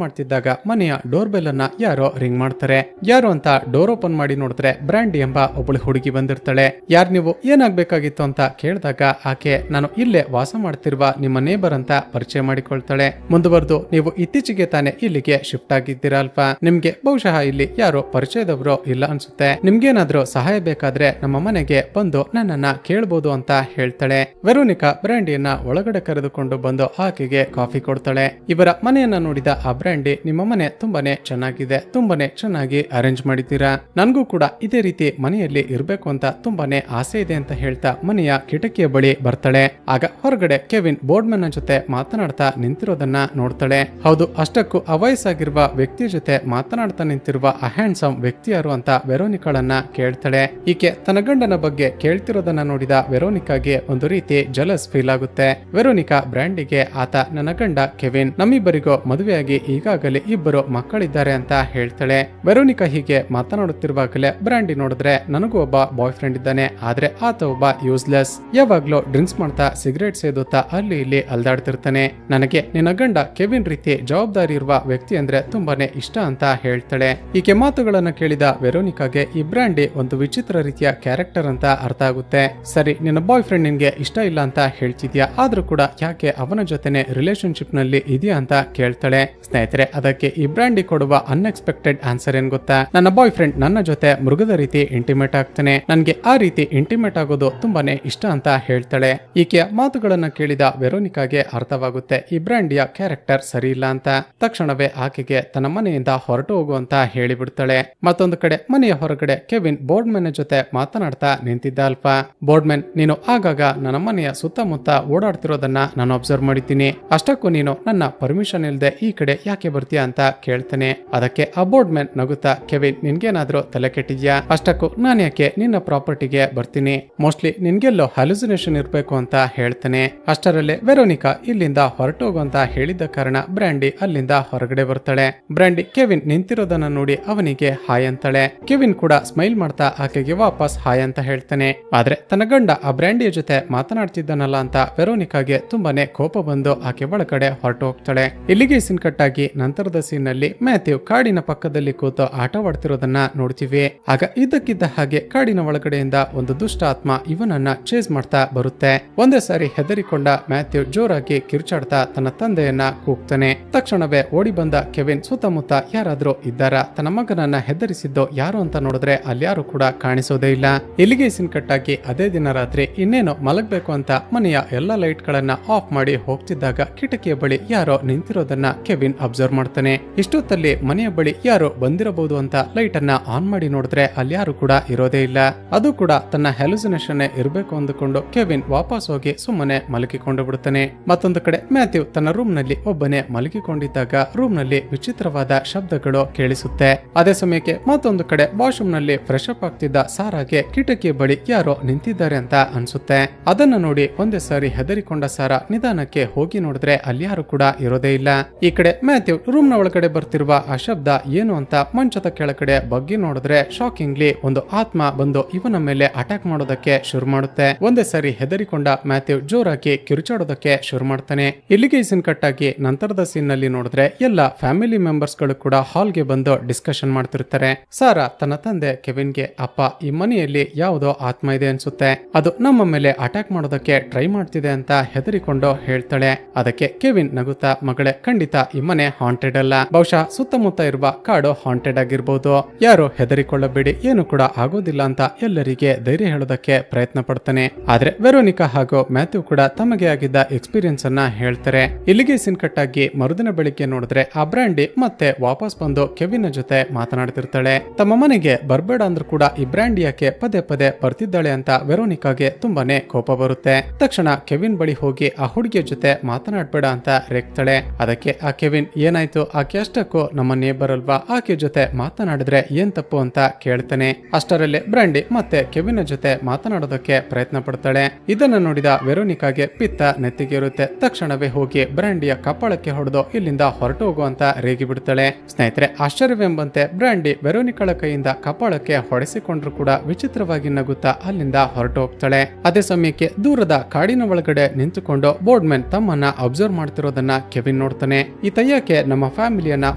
S1: ಮಾಡ್ತಿದ್ದಾಗ ಮನೆಯ ಡೋರ್ ಬೆಲ್ ಅನ್ನ ಯಾರೋ ರಿಂಗ್ ಮಾಡ್ತಾರೆ. ಯಾರು ಅಂತ ಡೋರ್ ಓಪನ್ ಮಾಡಿ ನೋಡಿದ್ರೆ ಬ್ರ್ಯಾಂಡಿ ಎಂಬ ಒಬ್ಬಳು ಹುಡುಗಿ ಬಂದಿರ್ತಾಳೆ. ಯಾರ್ ನೀವು, ಏನಾಗ್ಬೇಕಾಗಿತ್ತು ಅಂತ ಕೇಳಿದಾಗ ಆಕೆ ನಾನು ಇಲ್ಲೇ ವಾಸ ಮಾಡ್ತಿರುವ ನಿಮ್ಮ ನೇಬರ್ ಅಂತ ಪರಿಚಯ ಮಾಡಿಕೊಳ್ತಾಳೆ. ಮುಂದುವರೆದು ನೀವು ಇತ್ತೀಚೆಗೆ ತಾನೇ ಇಲ್ಲಿಗೆ ಶಿಫ್ಟ್ ಆಗಿದ್ದೀರಾ ಅಲ್ವಾ, ನಿಮ್ಗೆ ಬಹುಶಃ ಇಲ್ಲಿ ಯಾರೋ ಪರಿಚಯದವರು ಇಲ್ಲ ಅನ್ಸುತ್ತೆ, ನಿಮ್ಗೇನಾದ್ರೂ ಸಹಾಯ ಬೇಕಾದ್ರೆ ನಮ್ಮ ಮನೆಗೆ ಬಂದು ನನ್ನನ್ನ ಕೇಳ್ಬೋದು ಅಂತ ಹೇಳ್ತಾಳೆ. ವೆರೋನಿಕಾ ಬ್ರ್ಯಾಂಡಿಯನ್ನ ಒಳಗಡೆ ಕರೆದುಕೊಂಡು ಬಂದು ಆಕೆಗೆ ಕಾಫಿ ಕೊಡ್ತಾಳೆ. ಇವರ ಮನೆಯನ್ನ ನೋಡಿದ ಆ ಬ್ರ್ಯಾಂಡಿ, ನಿಮ್ಮ ಮನೆ ತುಂಬಾನೇ ಚೆನ್ನಾಗಿದೆ, ತುಂಬಾನೇ ಚೆನ್ನಾಗಿ ಅರೇಂಜ್ ಮಾಡಿದ್ದೀರಾ, ನನ್ಗೂ ಕೂಡ ಇದೇ ರೀತಿ ಮನೆಯಲ್ಲಿ ಇರ್ಬೇಕು ಅಂತ ತುಂಬಾನೇ ಆಸೆ ಇದೆ ಅಂತ ಹೇಳ್ತಾ ಮನೆಯ ಕಿಟಕಿಯ ಬಳಿ ಬರ್ತಾಳೆ. ಆಗ ಹೊರಗಡೆ ಕೆವಿನ್ ಬೋರ್ಡ್ಮನ್ ಜೊತೆ ಮಾತನಾಡ್ತಾ ನಿಂತಿರೋದನ್ನ ನೋಡ್ತಾಳೆ. ಹೌದು, ಅಷ್ಟಕ್ಕೂ ಅವಯಸ್ಸಾಗಿರುವ ವ್ಯಕ್ತಿಯ ಜೊತೆ ಮಾತನಾಡ್ತಾ ನಿಂತಿರುವ ಆ ಹ್ಯಾಂಡ್ಸಮ್ ವ್ಯಕ್ತಿ ಯಾರು ಅಂತ ವೆರೋನಿಕಾಳನ್ನ ಕೇಳ್ತಾಳೆ. ಈಕೆ ತನ್ನ ಗಂಡನ ಬಗ್ಗೆ ಕೇಳ್ತಿರೋದನ್ನ ನೋಡಿದ ವೆರೋನಿಕಾಗೆ ಒಂದು ರೀತಿ ಜಲಸ್ ಫೀಲ್ ಆಗುತ್ತೆ. ವೆರೋನಿಕಾ ಬ್ರ್ಯಾಂಡಿಗೆ, ಆತ ನನ್ನ ಗಂಡ ಕೆವಿನ್, ನಮ್ಮಿಬ್ಬರಿಗೂ ಮದುವೆಯಾಗಿ ಈಗಾಗಲೇ ಇಬ್ಬರು ಮಕ್ಕಳಿದ್ದಾರೆ ಅಂತ ಹೇಳ್ತಾಳೆ. ವೆರೋನಿಕಾ ಹೀಗೆ ಮಾತನಾಡುತ್ತಿರುವಾಗಲೇ ಬ್ರ್ಯಾಂಡಿ ನೋಡಿದ್ರೆ, ನನಗೂ ಒಬ್ಬ ಬಾಯ್ ಫ್ರೆಂಡ್ ಇದ್ದಾನೆ, ಆದ್ರೆ ಆತ ಒಬ್ಬ ಯೂಸ್ಲೆಸ್, ಯಾವಾಗ್ಲೂ ಡ್ರಿಂಕ್ಸ್ ಮಾಡ್ತಾ ಸಿಗರೇಟ್ ಸೇದುತ್ತಾ ಅಲ್ಲಿ ಇಲ್ಲಿ ಅಲ್ದಾಡ್ತಿರ್ತಾನೆ, ನನಗೆ ನಿನ್ನ ಗಂಡ ಕೆವಿನ್ ರೀತಿ ಜವಾಬ್ದಾರಿ ಇರುವ ವ್ಯಕ್ತಿ ಅಂದ್ರೆ ತುಂಬಾನೇ ಇಷ್ಟ ಅಂತ ಹೇಳ್ತಾಳೆ. ಈಕೆ ಮಾತುಗಳನ್ನ ಕೇಳಿದ ವೆರೋನಿಕಾಗೆ ಈ ಬ್ರ್ಯಾಂಡಿ ಒಂದು ವಿಚಿತ್ರ ರೀತಿಯ ಕ್ಯಾರೆಕ್ಟರ್ ಅಂತ ಅರ್ಥ ಆಗುತ್ತೆ. ಸರಿ, ನಿನ್ನ ಬಾಯ್ ಫ್ರೆಂಡ್ ನಿನ್ಗೆ ಇಷ್ಟ ಇಲ್ಲ ಅಂತ ಹೇಳ್ತಿದ್ಯಾ, ಆದ್ರೂ ಕೂಡ ಯಾಕೆ ಅವನ ಜೊತೆನೆ ರಿಲೇಶನ್ಶಿಪ್ ನಲ್ಲಿ ಇದೆಯಾ ಅಂತ ಕೇಳ್ತಾಳೆ. ಸ್ನೇಹಿತರೆ, ಅದಕ್ಕೆ ಈ ಬ್ರ್ಯಾಂಡಿ ಕೊಡುವ ಅನ್ಎಕ್ಸ್ಪೆಕ್ಟೆಡ್ ಆನ್ಸರ್ ಏನ್ ಗೊತ್ತಾ, ನನ್ನ ಬಾಯ್ ಫ್ರೆಂಡ್ ನನ್ನ ಜೊತೆ ಮೃಗದ ರೀತಿ ಇಂಟಿಮೇಟ್ ಆಗ್ತಾನೆ, ನನ್ಗೆ ಆ ರೀತಿ ಇಂಟಿಮೇಟ್ ಆಗೋದು ತುಂಬಾನೇ ಇಷ್ಟ ಅಂತ ಹೇಳ್ತಾಳೆ. ಈಕೆಯ ಮಾತುಗಳನ್ನ ಕೇಳಿದ ವೆರೋನಿಕಾಗೆ ಅರ್ಥವಾಗುತ್ತೆ ಈ ಬ್ರ್ಯಾಂಡಿಯ ಕ್ಯಾರೆಕ್ಟರ್ ಸರಿ ಇಲ್ಲ ಅಂತ. ತಕ್ಷಣವೇ ಆಕೆಗೆ ತನ್ನ ಮನೆಯಿಂದ ಹೊರಟು ಹೋಗುವಂತ ಹೇಳಿಬಿಡ್ತಾಳೆ. ಮತ್ತೊಂದು ಕಡೆ ಮನೆಯ ಹೊರಗಡೆ ಕೆವಿನ್ ಬೋರ್ಡ್ಮನ್ ಜೊತೆ ಮಾತನಾಡ್ತಾ ನಿಂತಿದ್ದ ಅಲ್ವಾ. ಬೋರ್ಡ್ಮನ್, ನೀನು ಆಗಾಗ ನನ್ನ ಮನೆಯ ಸುತ್ತಮುತ್ತ ಓಡಾಡ್ತಿರೋದನ್ನ ನಾನು ಅಬ್ಸರ್ವ್ ಮಾಡಿದ್ದೀನಿ, ಅಷ್ಟಕ್ಕೂ ನೀನು ನನ್ನ ಪರ್ಮಿಷನ್ ಇಲ್ಲದೆ ಈ ಕಡೆ ಯಾಕೆ ಬರ್ತೀಯಾ ಅಂತ ಕೇಳ್ತಾನೆ. ಅದಕ್ಕೆ ಆ ಬೋರ್ಡ್ಮನ್ ನಗುತ್ತಾ, ಕೆವಿನ್, ನಿನ್ಗೇನಾದ್ರೂ ತಲೆ ಕೆಟ್ಟಿದ್ಯಾ, ಅಷ್ಟಕ್ಕೂ ನಾನು ಯಾಕೆ ನಿನ್ನ ಪ್ರಾಪರ್ಟಿಗೆ ಬರ್ತೀನಿ, ಮೋಸ್ಟ್ಲಿ ನಿನ್ಗೆಲ್ಲೋ ಹ್ಯಾಲುಸಿನೇಷನ್ ಇರ್ಬೇಕು ಅಂತ ಹೇಳ್ತಾನೆ. ಅಷ್ಟರಲ್ಲೇ ವೆರೋನಿಕಾ ಇಲ್ಲಿಂದ ಹೊರಟೋಗುವಂತ ಹೇಳಿದ ಕಾರಣ ಬ್ರ್ಯಾಂಡಿ ಅಲ್ಲಿಂದ ಹೊರಗಡೆ ಬರ್ತಾಳೆ. ಬ್ರ್ಯಾಂಡಿ ಕೆವಿನ್ ನಿಂತಿರೋದನ್ನ ನೋಡಿ ಅವನಿಗೆ ಹಾಯ್ ಅಂತಾಳೆ. ಕೆವಿನ್ ಕೂಡ ಸ್ಮೈಲ್ ಮಾಡ್ತಾ ಆಕೆಗೆ ವಾಪಸ್ ಹಾಯ್ ಅಂತ ಹೇಳ್ತಾನೆ. ಆದ್ರೆ ತನ್ನ ಗಂಡ ಆ ಬ್ರ್ಯಾಂಡಿಯ ಜೊತೆ ಮಾತನಾಡ್ತಿದ್ದಾನಲ್ಲ ಅಂತ ವೆರೋನಿಕಾಗೆ ತುಂಬಾನೇ ಕೋಪ ಬಂದು ಆಕೆ ಒಳಗಡೆ ಹೊರಟು ಹೋಗ್ತಾಳೆ. ಇಲ್ಲಿಗೆ ಸೀನ್ ಕಟ್ ಆಗಿ ನಂತರದ ಸೀನ್ ನಲ್ಲಿ ಮ್ಯಾಥ್ಯೂ ಕಾಡಿನ ಪಕ್ಕದಲ್ಲಿ ಕೂತು ಆಟವಾಡ್ತಿರೋದನ್ನ ನೋಡ್ತೀವಿ. ಆಗ ಇದ್ದಕ್ಕಿದ್ದ ಹಾಗೆ ಕಾಡಿನ ಒಳಗಡೆಯಿಂದ ಒಂದು ದುಷ್ಟ ಆತ್ಮ ಇವನನ್ನ ಚೇಸ್ ಮಾಡ್ತಾ ಬರುತ್ತೆ. ಒಂದೇ ಸಾರಿ ಹೆದರಿಕೊಂಡ ಮ್ಯಾಥ್ಯೂ ಜೋರಾಗಿ ಕಿರುಚಾಡ್ತಾ ತನ್ನ ತಂದೆಯನ್ನ ಕೂಗ್ತಾನೆ. ತಕ್ಷಣವೇ ಓಡಿ ಬಂದ ಕೆವಿನ್ ಸುತ್ತಮುತ್ತ ಯಾರಾದ್ರೂ ಇದ್ದಾರಾ, ತನ್ನ ಮಗನನ್ನ ಹೆದರಿಸಿದ್ದು ಯಾರು ಅಂತ ನೋಡಿದ್ರೆ ಅಲ್ಯಾರು ಕೂಡ ಕಾಣಿಸೋದೇ ಇಲ್ಲ. ಇಲ್ಲಿಗೆ ಸೀನ್ ಕಟ್ ಆಗಿ ಅದೇ ದಿನ ರಾತ್ರಿ ಇನ್ನೇನೋ ಮಲಗಬೇಕು ಅಂತ ಮನೆಯ ಎಲ್ಲಾ ಲೈಟ್ ಗಳನ್ನ ಆಫ್ ಮಾಡಿ ಹೋಗ್ತಿದ್ದಾಗ ಕಿಟಕಿಯ ಬಳಿ ಯಾರೋ ನಿಂತಿರೋದನ್ನ ಕೆವಿನ್ ಅಬ್ಸರ್ವ್ ಮಾಡ್ತಾನೆ. ಇಷ್ಟೊತ್ತಲ್ಲಿ ಮನೆಯ ಬಳಿ ಯಾರೋ ಬಂದಿರಬಹುದು ಅಂತ ಲೈಟ್ ಅನ್ನ ಆನ್ ಮಾಡಿ ನೋಡಿದ್ರೆ ಅಲ್ಯಾರು ಕೂಡ ಇರೋದೇ ಇಲ್ಲ. ಅದು ಕೂಡ ತನ್ನ ಹ್ಯಾಲುಸಿನೇಷನ್ ಇರಬೇಕು ಅಂದುಕೊಂಡು ಕೆವಿನ್ ವಾಪಸ್ ಹೋಗಿ ಸುಮ್ಮನೆ ಮಲಗಿಕೊಂಡು ಬಿಡುತ್ತಾನೆ. ಮತ್ತೊಂದು ಕಡೆ ಮ್ಯಾಥ್ಯೂ ತನ್ನ ರೂಮ್ ನಲ್ಲಿ ಒಬ್ಬನೇ ಮಲಗಿಕೊಂಡಿದ್ದಾಗ ರೂಮ್ ನಲ್ಲಿ ವಿಚಿತ್ರವಾದ ಶಬ್ದಗಳು ಕೇಳಿಸುತ್ತೆ. ಅದೇ ಸಮಯಕ್ಕೆ ಮತ್ತೊಂದು ಕಡೆ ವಾಶ್ರೂಮ್ ನಲ್ಲಿ ಫ್ರೆಶ್ ಅಪ್ ಆಗ್ತಿದ್ದ ಸಾರಾಗೆ ಕಿಟಕಿಯ ಬಳಿ ಯಾರೋ ನಿಂತಿದ್ದಾರೆ ಅಂತ ಅನ್ಸುತ್ತೆ. ಅದನ್ನ ನೋಡಿ ಒಂದೇ ಸಾರಿ ಹೆದರಿಕೊಂಡ ಸಾರಾ ನಿಧಾನಕ್ಕೆ ಹೋಗಿ ನೋಡಿದ್ರೆ ಅಲ್ಯಾರು ಕೂಡ ಇರೋದೇ ಇಲ್ಲ. ಈ ಕಡೆ ಮ್ಯಾಥ್ಯೂ ರೂಮ್ ನ ಒಳಗಡೆ ಬರ್ತಿರುವ ಆ ಶಬ್ದ ಏನು ಅಂತ ಮಂಚದ ಕೆಳಗಡೆ ಬಗ್ಗಿ ನೋಡಿದ್ರೆ ಶಾಕಿಂಗ್ಲಿ ಒಂದು ಆತ್ಮ ಬಂದು ಇವನ ಮೇಲೆ ಅಟ್ಯಾಕ್ ಮಾಡೋದಕ್ಕೆ ಶುರು ಮಾಡುತ್ತೆ. ಒಂದೇ ಸಾರಿ ಹೆದರಿಕೊಂಡ ಮ್ಯಾಥ್ಯೂ ಜೋರಾಗಿ ಕಿರುಚಾಡೋದಕ್ಕೆ ಶುರು ಮಾಡ್ತಾನೆ. ಇಲ್ಲಿಗೆ ಸೀನ್ ಕಟ್ ಆಗಿ ನಂತರದ ಸೀನ್ ನಲ್ಲಿ ನೋಡಿದ್ರೆ ಎಲ್ಲ ಫ್ಯಾಮಿಲಿ ಮೆಂಬರ್ಸ್ ಗಳು ಕೂಡ ಹಾಲ್ಗೆ ಬಂದು ಡಿಸ್ಕಷನ್ ಮಾಡ್ತಿರ್ತಾರೆ. ಸಾರಾ ತನ್ನ ತಂದೆ ಕೆವಿನ್ಗೆ, ಅಪ್ಪ, ಈ ಮನೆಯಲ್ಲಿ ಯಾವುದೋ ಆತ್ಮ ಇದೆ ಅನ್ಸುತ್ತೆ, ಅದು ನಮ್ಮ ಮೇಲೆ ಅಟ್ಯಾಕ್ ಮಾಡೋದಕ್ಕೆ ಟ್ರೈ ಮಾಡ್ತಿದೆ ಅಂತ ಹೆದರಿಕೊಂಡು ಹೇಳ್ತಾಳೆ. ಅದಕ್ಕೆ ಕೆವಿನ್ ನಗುತ್ತಾ, ಮಗಳೇ, ಖಂಡಿತ ಈ ಮನೆ ಹಾಂಟೆಡ್ ಅಲ್ಲ, ಬಹುಶಃ ಸುತ್ತಮುತ್ತ ಇರುವ ಕಾಡು ಹಾಂಟೆಡ್ ಆಗಿರ್ಬೋದು, ಯಾರು ಹೆದರಿಕೊಳ್ಳಬೇಡಿ, ಏನು ಕೂಡ ಆಗೋದಿಲ್ಲ ಅಂತ ಎಲ್ಲರಿಗೆ ಧೈರ್ಯ ಹೇಳೋದಕ್ಕೆ ಪ್ರಯತ್ನ ಪಡ್ತಾನೆ. ಆದ್ರೆ ವೆರೋನಿಕಾ ಹಾಗೂ ಮ್ಯಾಥ್ಯೂ ಕೂಡ ತಮಗೆ ಆಗಿದ್ದ ಎಕ್ಸ್ಪೀರಿಯನ್ಸ್ ಅನ್ನ ಹೇಳ್ತಾರೆ. ಇಲ್ಲಿಗೆ ಸೀನ್ ಕಟ್ ಆಗಿ ಮರುದಿನ ಬೆಳಿಗ್ಗೆ ನೋಡಿದ್ರೆ ಆ ಬ್ರ್ಯಾಂಡಿ ಮತ್ತೆ ವಾಪಸ್ ಬಂದು ಕೆವಿನ್ ಜೊತೆ ಮಾತನಾಡ್ತಿರ್ತಾಳೆ. ತಮ್ಮ ಮನೆಗೆ ಬರ್ಬೇಡ ಅಂದ್ರೂ ಕೂಡ ಈ ಬ್ರ್ಯಾಂಡಿ ಯಾಕೆ ಪದೇ ಪದೇ ಬರ್ತಿದ್ದಾಳೆ ಅಂತ ವೆರೋನಿಕಾಗೆ ತುಂಬಾನೇ ಕೋಪ ಬರುತ್ತೆ. ತಕ್ಷಣ ಕೆವಿನ್ ಬಳಿ ಹೋಗಿ ಆ ಹುಡುಗಿಯ ಜೊತೆ ಮಾತನಾಡ್ಬೇಡ ಅಂತ ರೇಗ್ತಾಳೆ. ಅದಕ್ಕೆ ಆ ಕೆವಿನ್, ಏನಾಯ್ತು, ಆಕೆ ಅಷ್ಟಕ್ಕೂ ನಮ್ಮ ನೇಬರ್ ಅಲ್ವಾ, ಆಕೆ ಜೊತೆ ಮಾತನಾಡಿದ್ರೆ ಏನ್ ತಪ್ಪು ಅಂತ ಕೇಳ್ತಾನೆ. ಅಷ್ಟರಲ್ಲೇ ಬ್ರ್ಯಾಂಡಿ ಮತ್ತೆ ಕೆವಿನ್ ಜೊತೆ ಮಾತನಾಡೋದಕ್ಕೆ ಪ್ರಯತ್ನ ಪಡ್ತಾಳೆ. ಇದನ್ನ ನೋಡಿದ ವೆರೋನಿಕಾಗೆ ಪಿತ್ತ ನೆತ್ತಿಗೆ ಇರುತ್ತೆ. ತಕ್ಷಣವೇ ಹೋಗಿ ಬ್ರ್ಯಾಂಡಿಯ ಕಪಾಳಕ್ಕೆ ಹೊಡೆದು ಇಲ್ಲಿಂದ ಹೊರಟು ಹೋಗುವಂತ ರೇಗಿ ಬಿಡ್ತಾಳೆ. ಸ್ನೇಹಿತರೆ, ಆಶ್ಚರ್ಯವೆಂಬಂತೆ ಬ್ರ್ಯಾಂಡಿ ವೆರೋನಿಕಾಳ ಕೈಯಿಂದ ಕಪಾಳಕ್ಕೆ ಹೊಡೆಸಿಕೊಂಡ್ರು ಕೂಡ ವಿಚಿತ್ರವಾಗಿ ನಗುತ್ತಾ ಅಲ್ಲಿಂದ ಹೊರಟು ಹೋಗ್ತಾಳೆ. ಅದೇ ಸಮಯಕ್ಕೆ ದೂರದ ಕಾಡಿನ ಒಳಗಡೆ ನಿಂತುಕೊಂಡು ಬೋರ್ಡ್ಮನ್ ತಮ್ಮನ್ನ ಅಬ್ಸರ್ವ್ ಮಾಡ್ತಿರೋದನ್ನ ಕೆವಿನ್ ನೋಡ್ತಾನೆ. ಈತ ಯಾಕೆ ನಮ್ಮ ಫ್ಯಾಮಿಲಿಯನ್ನ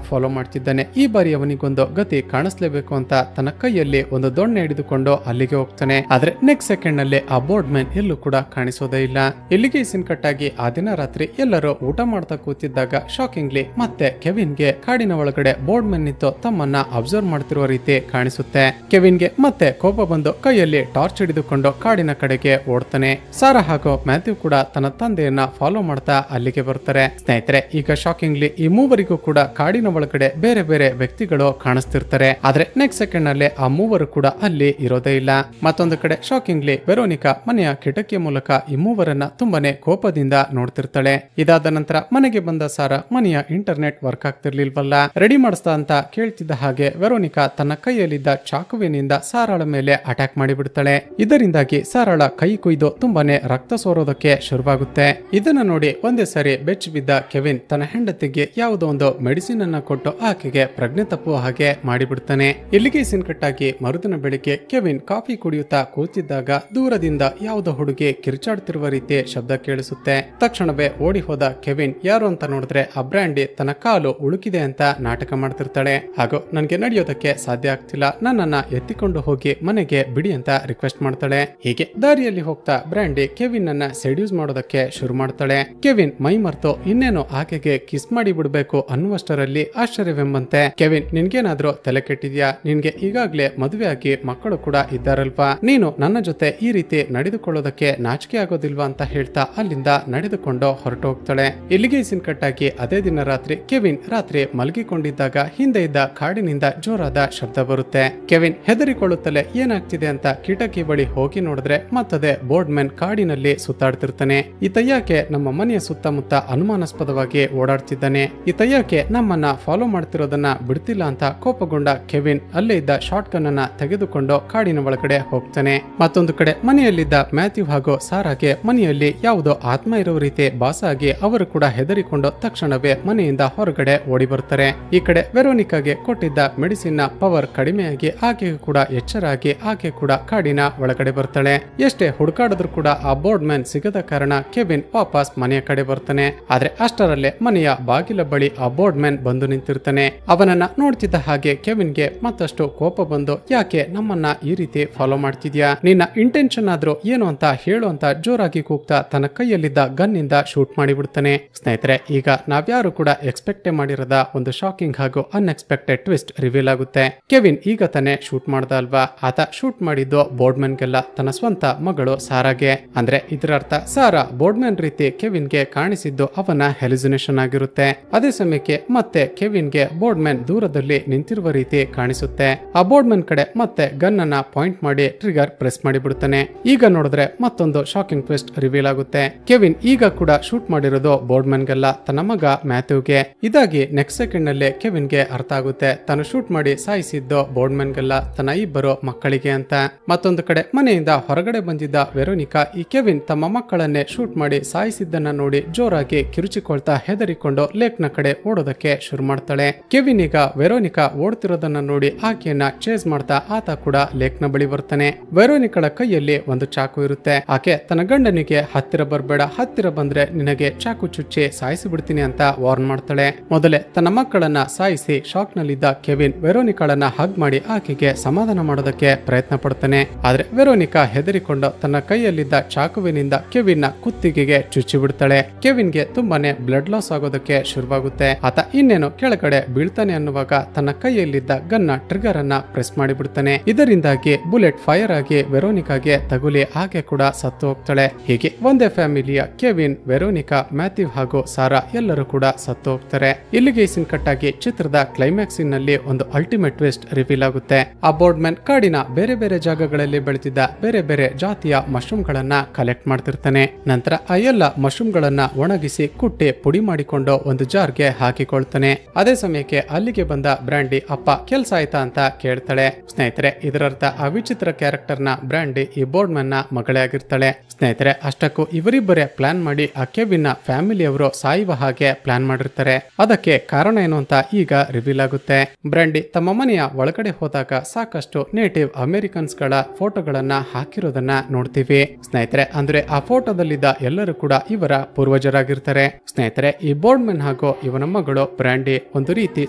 S1: ಫಾಲೋ ಮಾಡ್ತಿದ್ದಾನೆ, ಈ ಬಾರಿ ಅವನಿಗೊಂದು ಗತಿ ಕಾಣಿಸ್ಲೇಬೇಕು ಅಂತ ತನ್ನ ಕೈಯಲ್ಲಿ ಒಂದು ದೊಣ್ಣೆ ಹಿಡಿದುಕೊಂಡು ಅಲ್ಲಿಗೆ ಹೋಗ್ತಾನೆ. ಆದ್ರೆ ನೆಕ್ಸ್ಟ್ ಸೆಕೆಂಡ್ ನಲ್ಲಿ ಆ ಬೋರ್ಡ್ ಮ್ಯಾನ್ ಎಲ್ಲೂ ಕೂಡ ಕಾಣಿಸೋದೇ ಇಲ್ಲ. ಇಲ್ಲಿಗೆ ಸೀನ್ ಕಟ್ ಆಗಿ ಆ ದಿನ ರಾತ್ರಿ ಎಲ್ಲರೂ ಊಟ ಮಾಡ್ತಾ ಕೂತಿದ್ದಾಗ ಶಾಕಿಂಗ್ಲಿ ಮತ್ತೆ ಕೆವಿನ್ಗೆ ಕಾಡಿನ ಒಳಗಡೆ ಬೋರ್ಡ್ ಮ್ಯಾನ್ ನಿಂತು ತಮ್ಮನ್ನ ಅಬ್ಸರ್ವ್ ಮಾಡ್ತಿರುವ ರೀತಿ ಕಾಣಿಸುತ್ತೆ. ಕೆವಿನ್ಗೆ ಮತ್ತೆ ಕೋಪ ಬಂದು ಕೈಯಲ್ಲಿ ಟಾರ್ಚ್ ಹಿಡಿದುಕೊಂಡು ಕಾಡಿನ ಕಡೆಗೆ ಓಡ್ತಾನೆ. ಸಾರಾ ಹಾಗೂ ಮ್ಯಾಥ್ಯೂ ಕೂಡ ತನ್ನ ತಂದೆಯನ್ನ ಫಾಲೋ ಮಾಡ್ತಾ ಅಲ್ಲಿಗೆ ಬರ್ತಾರೆ. ಸ್ನೇಹಿತರೆ, ಈಗ ಶಾಕಿಂಗ್ಲಿ ಈ ಮೂವರಿಗೂ ಕೂಡ ಕಾಡಿನ ಒಳಗಡೆ ಬೇರೆ ಬೇರೆ ವ್ಯಕ್ತಿಗಳು ಕಾಣಿಸ್ತಿರ್ತಾರೆ. ಆದ್ರೆ ನೆಕ್ಸ್ಟ್ ಸೆಕೆಂಡ್ ನಲ್ಲಿ ಆ ಮೂವರು ಕೂಡ ಅಲ್ಲಿ ಇರೋದೇ ಇಲ್ಲ. ಮತ್ತೊಂದು ಕಡೆ ಶಾಕಿಂಗ್ಲಿ ವೆರೋನಿಕಾ ಮನೆಯ ಕಿಟಕಿಯ ಮೂಲಕ ಈ ಮೂವರನ್ನ ತುಂಬಾನೇ ಕೋಪದಿಂದ ನೋಡ್ತಿರ್ತಾಳೆ. ಇದಾದ ನಂತರ ಮನೆಗೆ ಬಂದ ಸಾರಾ ಮನೆಯ ಇಂಟರ್ನೆಟ್ ವರ್ಕ್ ಆಗ್ತಿರ್ಲಿಲ್ವಲ್ಲ, ರೆಡಿ ಮಾಡಿಸ್ತಾ ಅಂತ ಕೇಳ್ತಿದ್ದ ಹಾಗೆ ವೆರೋನಿಕಾ ತನ್ನ ಕೈಯಲ್ಲಿದ್ದ ಚಾಕುವಿನಿಂದ ಸಾರಾಳ ಮೇಲೆ ಅಟ್ಯಾಕ್ ಮಾಡಿಬಿಡ್ತಾಳೆ. ಇದರಿಂದಾಗಿ ಸಾರಾಳ ಕೈ ಕುಯ್ದು ತುಂಬಾನೇ ರಕ್ತ ಸೋರೋದಕ್ಕೆ ಶುರುವಾಗುತ್ತೆ. ಇದನ್ನ ನೋಡಿ ಒಂದೇ ಸರಿ ಬೆಚ್ಚ ಬಿದ್ದ ಕೆವಿನ್ ತನ್ನ ಹೆಂಡತಿಗೆ ಯಾವುದೋ ಒಂದು ಮೆಡಿಸಿನ್ ಅನ್ನ ಕೊಟ್ಟು ಆಕೆಗೆ ಪ್ರಜ್ಞೆ ತಪ್ಪುವ ಹಾಗೆ ಮಾಡಿಬಿಡ್ತಾನೆ. ಇಲ್ಲಿಗೆ ಸೀನ್ ಕಟ್ಟಾಗಿ ಮರುದಿನ ಬೆಳಿಗ್ಗೆ ಕೆವಿನ್ ಕಾಫಿ ಕುಡಿಯುತ್ತಾ ಕೂತಿದ್ದಾಗ ದೂರದಿಂದ ಯಾವುದೋ ಹುಡುಗಿ ಕಿರ್ಚಾಡ್ತಿರುವ ರೀತಿ ಶಬ್ದ ಕೇಳಿಸುತ್ತೆ. ತಕ್ಷಣವೇ ಓಡಿ ಹೋದ ಕೆವಿನ್ ಯಾರು ಅಂತ ನೋಡಿದ್ರೆ ಆ ಬ್ರ್ಯಾಂಡಿ ತನ್ನ ಕಾಲು ಉಳುಕಿದೆ ಅಂತ ನಾಟಕ ಮಾಡ್ತಿರ್ತಾಳೆ. ಹಾಗೂ ನನ್ಗೆ ನಡೆಯೋದಕ್ಕೆ ಸಾಧ್ಯ ಆಗ್ತಿಲ್ಲ, ನನ್ನನ್ನ ಎತ್ತಿಕೊಂಡು ಹೋಗಿ ಮನೆಗೆ ಬಿಡಿ ಅಂತ ರಿಕ್ವೆಸ್ಟ್ ಮಾಡ್ತಾಳೆ. ಹೀಗೆ ದಾರಿಯಲ್ಲಿ ಹೋಗ್ತಾ ಬ್ರ್ಯಾಂಡಿ ಕೆವಿನ್ ಅನ್ನ ಸೆಡ್ಯೂಸ್ ಮಾಡೋದಕ್ಕೆ ಶುರು ಮಾಡ್ತಾಳೆ. ಕೆವಿನ್ ಮೈ ಮರ್ತು ಇನ್ನೇನು ಆಕೆಗೆ ಕಿಸ್ ಮಾಡಿ ಬಿಡ್ಬೇಕು ಅನ್ನುವಷ್ಟರಲ್ಲಿ ಆಶ್ಚರ್ಯವೆಂಬಂತೆ, ಕೆವಿನ್ ನಿನ್ಗೇನಾದ್ರೂ ತಲೆ ಕೆಟ್ಟಿದ್ಯಾ, ನಿನ್ಗೆ ಈಗಾಗ್ಲೇ ಮದುವೆ ಆಗಿ ಮಕ್ಕಳು ಕೂಡ ಇದ್ದಾರಲ್ವಾ, ನೀನು ನನ್ನ ಜೊತೆ ಈ ರೀತಿ ನಡೆದುಕೊಳ್ಳೋದಕ್ಕೆ ನಾಚಿಕೆ ಆಗೋದಿಲ್ವಾ ಅಂತ ಹೇಳ್ತಾ ಅಲ್ಲಿಂದ ನಡೆದುಕೊಂಡು ಹೊರಟು ಹೋಗ್ತಾಳೆ. ಇಲ್ಲಿಗೆ ಸೀನ್ ಕಟ್ಟಾಗಿ ಅದೇ ದಿನ ರಾತ್ರಿ ಕೆವಿನ್ ರಾತ್ರಿ ಮಲಗಿಕೊಂಡಿದ್ದಾಗ ಹಿಂದೆ ಇದ್ದ ಕಾಡಿನಿಂದ ಜೋರಾದ ಶಬ್ದ ಬರುತ್ತೆ. ಕೆವಿನ್ ಹೆದರಿಕೊಳ್ಳುತ್ತಲೇ ಏನಾಗ್ತಿದೆ ಅಂತ ಕಿಟಕಿ ಬಳಿ ಹೋಗಿ ನೋಡಿದ್ರೆ ಮತ್ತದೆ ಬೋರ್ಡ್ ಮ್ಯಾನ್ ಕಾಡಿನಲ್ಲಿ ಸುತ್ತಾಡ್ತಿರ್ತಾನೆ. ಈತ ಯಾಕೆ ನಮ್ಮ ಮನೆಯ ಸುತ್ತಮುತ್ತ ಅನುಮಾನಾಸ್ಪದವಾಗಿ ಓಡಾಡ್ತಿದ್ದಾನೆ, ಈತ ಯಾಕೆ ನಮ್ಮನ್ನ ಫಾಲೋ ಮಾಡ್ತಿರೋದನ್ನ ಬಿಡ್ತಿಲ್ಲ ಅಂತ ಕೋಪಗೊಂಡ ಕೆವಿನ್ ಅಲ್ಲೇ ಇದ್ದ ಶಾರ್ಟ್ ಗನ್ ಅನ್ನ ತೆಗೆದುಕೊಂಡು ಕಾಡಿನ ಒಳಗಡೆ ಹೋಗ್ತಾನೆ. ಮತ್ತೊಂದು ಕಡೆ ಮನೆಯಲ್ಲಿದ್ದ ಮ್ಯಾಥ್ಯೂ ಹಾಗೂ ಸಾರಾಗೆ ಮನೆಯಲ್ಲಿ ಯಾವುದೋ ಆತ್ಮ ಇರುವ ರೀತಿ ಭಾಸ ಆಗಿ ಅವರು ಕೂಡ ಹೆದರಿಕೊಂಡು ತಕ್ಷಣವೇ ಮನೆಯಿಂದ ಹೊರಗಡೆ ಓಡಿ ಬರ್ತಾರೆ. ಈ ಕಡೆ ವೆರೋನಿಕಾಗೆ ಕೊಟ್ಟಿದ್ದ ಮೆಡಿಸಿನ್ ನ ಪವರ್ ಕಡಿಮೆಯಾಗಿ ಆಕೆಗೂ ಕೂಡ ಎಚ್ಚರಾಗಿ ಆಕೆ ಕೂಡ ಕಾಡಿನ ಒಳಗಡೆ ಬರ್ತಾಳೆ. ಎಷ್ಟೇ ಹುಡುಕಾಡಿದ್ರು ಕೂಡ ಆ ಬೋರ್ಡ್ ಮ್ಯಾನ್ ಸಿಗದ ಕಾರಣ ಕೆವಿನ್ ವಾಪಸ್ ಮನೆಯ ಕಡೆ ಬರ್ತಾನೆ. ಆದ್ರೆ ಅಷ್ಟರಲ್ಲೇ ಮನೆಯ ಬಾಗಿಲ ಬಳಿ ಆ ಬೋರ್ಡ್ ಮ್ಯಾನ್ ಬಂದು ನಿಂತಿರ್ತಾನೆ. ಅವನನ್ನ ನೋಡ್ತಿದ್ದ ಹಾಗೆ ಕೆವಿನ್ಗೆ ಮತ್ತಷ್ಟು ಕೋಪ ಬಂದು, ಯಾಕೆ ನಮ್ಮನ್ನ ಈ ರೀತಿ ಫಾಲೋ ಮಾಡ್ತಿದ್ಯಾ, ನಿನ್ನ ಇಂಟೆನ್ಷನ್ ಆದ್ರೂ ಏನು ಅಂತ ಹೇಳು ಅಂತ ಜೋರಾಗಿ ಕೂಗ್ತಾ ತನ್ನ ಕೈಯಲ್ಲಿದ್ದ ಗನ್ ಇಂದ ಶೂಟ್ ಮಾಡಿಬಿಡ್ತಾನೆ. ಸ್ನೇಹಿತರೆ, ಈಗ ನಾವ್ಯಾರು ಕೂಡ ಎಕ್ಸ್ಪೆಕ್ಟ್ ಮಾಡಿರದ ಒಂದು ಶಾಕಿಂಗ್ ಹಾಗೂ ಅನ್ಎಕ್ಸ್ಪೆಕ್ಟೆಡ್ ಟ್ವಿಸ್ಟ್ ರಿವೀಲ್ ಆಗುತ್ತೆ. ಕೆವಿನ್ ಈಗ ತಾನೇ ಶೂಟ್ ಮಾಡ್ದ ಅಲ್ವಾ, ಆತ ಶೂಟ್ ಮಾಡಿದ್ದು ಬೋರ್ಡ್ ಮ್ಯಾನ್ ಗೆಲ್ಲ, ತನ್ನ ಸ್ವಂತ ಮಗಳು ಸಾರಾಗೆ. ಅಂದ್ರೆ ಇದರ ಅರ್ಥ ಸಾರಾ ಬೋರ್ಡ್ ಮ್ಯಾನ್ ರೀತಿ ಕೆವಿನ್ಗೆ ಕಾಣಿಸಿದ್ದು ಅವನ ಹೆಲುಸಿನೇಷನ್ ಆಗಿರುತ್ತೆ. ಅದೇ ಸಮಯಕ್ಕೆ ಮತ್ತೆ ಕೆವಿನ್ಗೆ ಬೋರ್ಡ್ ಮ್ಯಾನ್ ದೂರದಲ್ಲಿ ನಿಂತಿರುವ ರೀತಿ ಕಾಣಿಸುತ್ತೆ. ಆ ಬೋರ್ಡ್ ಮ್ಯಾನ್ ಕಡೆ ಮತ್ತೆ ಗನ್ ಅನ್ನ ಪಾಯಿಂಟ್ ಮಾಡಿ ಟ್ರಿಗರ್ ಪ್ರೆಸ್ ಮಾಡಿಬಿಡುತ್ತಾನೆ. ಈಗ ನೋಡಿದ್ರೆ ಮತ್ತೊಂದು ಶಾಕಿಂಗ್ ಟ್ವಿಸ್ಟ್ ರಿವೀಲ್ ಆಗುತ್ತೆ. ಕೆವಿನ್ ಈಗ ಕೂಡ ಶೂಟ್ ಮಾಡಿರೋದು ಬೋರ್ಡ್ ಮ್ಯಾನ್ ಗೆಲ್ಲ, ತನ್ನ ಮಗ ಮ್ಯಾಥ್ಯೂಗೆ. ಇದಾಗಿ ನೆಕ್ಸ್ಟ್ ಸೆಕೆಂಡ್ ನಲ್ಲಿ ಕೆವಿನ್ಗೆ ಅರ್ಥ ಆಗುತ್ತೆ ತಾನು ಶೂಟ್ ಮಾಡಿ ಸಾಯಿಸಿದ್ದು ಬೋರ್ಡ್ ಮ್ಯಾನ್ ಗೆಲ್ಲ, ತನ್ನ ಇಬ್ಬರು ಮಕ್ಕಳಿಗೆ ಅಂತ. ಮತ್ತೊಂದು ಕಡೆ ಮನೆಯಿಂದ ಹೊರಗಡೆ ಬಂದಿದ್ದ ವೆರೋನಿಕಾ ಈ ಕೆವಿನ್ ತಮ್ಮ ಮಕ್ಕಳನ್ನೇ ಶೂಟ್ ಮಾಡಿ ಸಾಯಿಸಿದ್ದನ್ನ ನೋಡಿ ಜೋರಾಗಿ ಕಿರುಚಿಕೊಳ್ತಾ ಹೆದರಿಕೊಂಡು ಲೇಕ್ ನ ಕಡೆ ಓಡೋದಕ್ಕೆ ಶುರು ಮಾಡ್ತಾಳೆ. ಕೆವಿನ್ ಈಗ ವೆರೋನಿಕಾ ಓಡ್ತಿರೋದನ್ನ ನೋಡಿ ಆಕೆಯನ್ನ ಚೇಸ್ ಮಾಡ್ತಾ ಆತ ಕೂಡ ಲೇಕ್ ನ ಬಳಿ ಬರ್ತಾನೆ. ವೆರೋನಿಕಳ ಕೈಯಲ್ಲಿ ಒಂದು ಚಾಕು ಇರುತ್ತೆ. ಆಕೆ ತನ್ನ ಗಂಡನಿಗೆ ಹತ್ತಿರ ಬರ್ಬೇಡ, ಹತ್ತಿರ ಬಂದ್ರೆ ನಿನಗೆ ಚಾಕು ಚುಚ್ಚಿ ಸಾಯಿಸಿ ಬಿಡ್ತೀನಿ ಅಂತ ವಾರ್ನ್ ಮಾಡ್ತಾಳೆ. ಮೊದಲೇ ತನ್ನ ಮಕ್ಕಳನ್ನ ಸಾಯಿಸಿ ಶಾಕ್ ನಲ್ಲಿದ್ದ ಕೆವಿನ್ ವೆರೋನಿಕಾಳನ್ನ ಹಗ್ ಮಾಡಿ ಆಕೆಗೆ ಸಮಾಧಾನ ಮಾಡೋದಕ್ಕೆ ಪ್ರಯತ್ನ ಪಡ್ತಾನೆ. ಆದ್ರೆ ವೆರೋನಿಕಾ ಹೆದರಿಕೊಂಡು ತನ್ನ ಕೈಯಲ್ಲಿದ್ದ ಚಾಕುವಿನಿಂದ ಕೆವಿನ್ ನ ಕುತ್ತಿಗೆಗೆ ಚುಚ್ಚಿ ಬಿಡ್ತಾಳೆ. ಕೆವಿನ್ಗೆ ತುಂಬಾನೇ ಬ್ಲಡ್ ಲಾಸ್ ಆಗೋದಕ್ಕೆ ಶುರುವಾಗುತ್ತೆ. ಆತ ಇನ್ನೇನು ಕೆಳಗಡೆ ಬೀಳ್ತಾನೆ ಅನ್ನುವಾಗ ತನ್ನ ಕೈಯಲ್ಲಿದ್ದ ಗನ್ನ ಟ್ರಿಗರ್ ಅನ್ನ ಪ್ರೆಸ್ ಮಾಡಿಬಿಡ್ತಾನೆ. ಇದರಿಂದಾಗಿ ಬುಲೆಟ್ ಫೈರ್ ಆಗಿ ವೆರೋನಿಕಾಗೆ ತಗುಲಿ ಆಕೆ ಕೂಡ ಸತ್ತು ಹೋಗ್ತಾಳೆ. ಹೀಗೆ ಒಂದೇ ಫ್ಯಾಮಿಲಿಯ ಕೆವಿನ್, ವೆರೋನಿಕಾ, ಮ್ಯಾಥ್ಯೂ ಹಾಗೂ ಸಾರಾ ಎಲ್ಲರೂ ಕೂಡ ಸತ್ತು ಹೋಗ್ತಾರೆ. ಇಲ್ಲಿಗೆ ಸೀನ್ ಕಟ್ಟಾಗಿ ಚಿತ್ರದ ಕ್ಲೈಮ್ಯಾಕ್ಸ್ ನಲ್ಲಿ ಒಂದು ಅಲ್ಟಿಮೇಟ್ ಟ್ವಿಸ್ಟ್ ರಿವೀಲ್ ಆಗುತ್ತೆ. ಆ ಬೋರ್ಡ್ ಮ್ಯಾನ್ ಕಾಡಿನ ಬೇರೆ ಬೇರೆ ಜಾಗಗಳಲ್ಲಿ ಬೆಳೆದಿದ್ದ ಬೇರೆ ಬೇರೆ ಜಾತಿಯ ಮಶ್ರೂಮ್ ಗಳನ್ನ ಕಲೆಕ್ಟ್ ಮಾಡ್ತಿರ್ತಾನೆ. ನಂತರ ಆ ಎಲ್ಲ ಮಶ್ರೂಮ್ ಗಳನ್ನ ಒಣಗಿಸಿ ಕುಟ್ಟಿ ಪುಡಿ ಮಾಡಿಕೊಂಡು ಒಂದು ಜಾರ್ಗೆ ಹಾಕಿಕೊಳ್ತಾನೆ. ಅದೇ ಸಮಯಕ್ಕೆ ಅಲ್ಲಿಗೆ ಬಂದ ಬ್ರ್ಯಾಂಡಿ ಅಪ್ಪ ಕೆಲ್ಸ ಆಯ್ತಾ ಅಂತ ಕೇಳ್ತಾಳೆ. ಸ್ನೇಹಿತರೆ, ಇದರರ್ಥ ಆ ವಿಚಿತ್ರ ಕ್ಯಾರೆಕ್ಟರ್ ನ ಬ್ರ್ಯಾಂಡಿ ಈ ಬೋರ್ಡ್ ಮ್ಯಾನ್ ನ ಮಗಳೇ ಆಗಿರ್ತಾಳೆ. ಸ್ನೇಹಿತರೆ, ಅಷ್ಟಕ್ಕೂ ಇವರಿಬ್ಬರೇ ಪ್ಲಾನ್ ಮಾಡಿ ಆ ಕೆವಿನ್ ನ ಫ್ಯಾಮಿಲಿಯವರು ಸಾಯುವ ಹಾಗೆ ಪ್ಲಾನ್ ಮಾಡಿರ್ತಾರೆ. ಅದಕ್ಕೆ ಕಾರಣ ಏನು ಅಂತ ಈಗ ರಿವೀಲ್ ಆಗುತ್ತೆ. ಬ್ರ್ಯಾಂಡಿ ತಮ್ಮ ಮನೆಯ ಒಳಗಡೆ ಹೋದಾಗ ಸಾಕಷ್ಟು ನೇಟಿವ್ ಅಮೆರಿಕನ್ಸ್ ಗಳ ಫೋಟೋಗಳನ್ನ ಹಾಕಿರೋದನ್ನ ನೋಡ್ತೀವಿ. ಸ್ನೇಹಿತರೆ, ಅಂದ್ರೆ ಆ ಫೋಟೋದಲ್ಲಿದ್ದ ಎಲ್ಲರೂ ಕೂಡ ಇವರ ಪೂರ್ವಜ ಹಾಜರಾಗಿರ್ತಾರೆ. ಸ್ನೇಹಿತರೆ, ಈ ಬೋರ್ಡ್ಮನ್ ಹಾಗೂ ಇವನ ಮಗಳು ಬ್ರ್ಯಾಂಡಿ ಒಂದು ರೀತಿ